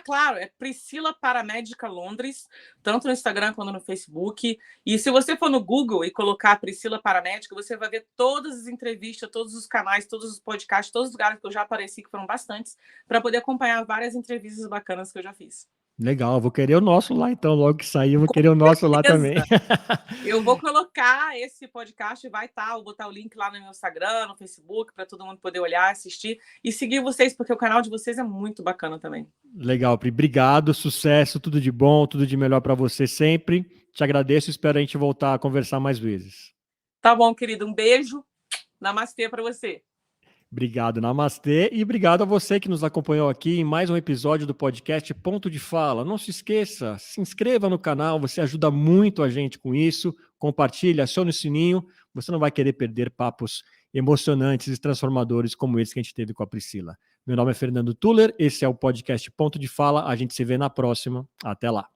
[SPEAKER 2] Claro, é Priscila Paramédica Londres, tanto no Instagram quanto no Facebook. E se você for no Google e colocar Priscila Paramédica, você vai ver todas as entrevistas, todos os canais, todos os podcasts, todos os lugares que eu já apareci, que foram bastantes, para poder acompanhar várias entrevistas bacanas que eu já fiz.
[SPEAKER 1] Legal, vou querer o nosso lá então, logo que sair eu vou querer o nosso lá também.
[SPEAKER 2] Eu vou colocar esse podcast, vou botar o link lá no meu Instagram, no Facebook, para todo mundo poder olhar, assistir e seguir vocês, porque o canal de vocês é muito bacana também.
[SPEAKER 1] Legal, Pri, obrigado, sucesso, tudo de bom, tudo de melhor para você sempre. Te agradeço, espero a gente voltar a conversar mais vezes.
[SPEAKER 2] Tá bom, querido, um beijo, namastê para você.
[SPEAKER 1] Obrigado, namastê, e obrigado a você que nos acompanhou aqui em mais um episódio do podcast Ponto de Fala. Não se esqueça, se inscreva no canal, você ajuda muito a gente com isso, compartilhe, acione o sininho, você não vai querer perder papos emocionantes e transformadores como esse que a gente teve com a Priscila. Meu nome é Fernando Tuller, esse é o podcast Ponto de Fala, a gente se vê na próxima, até lá.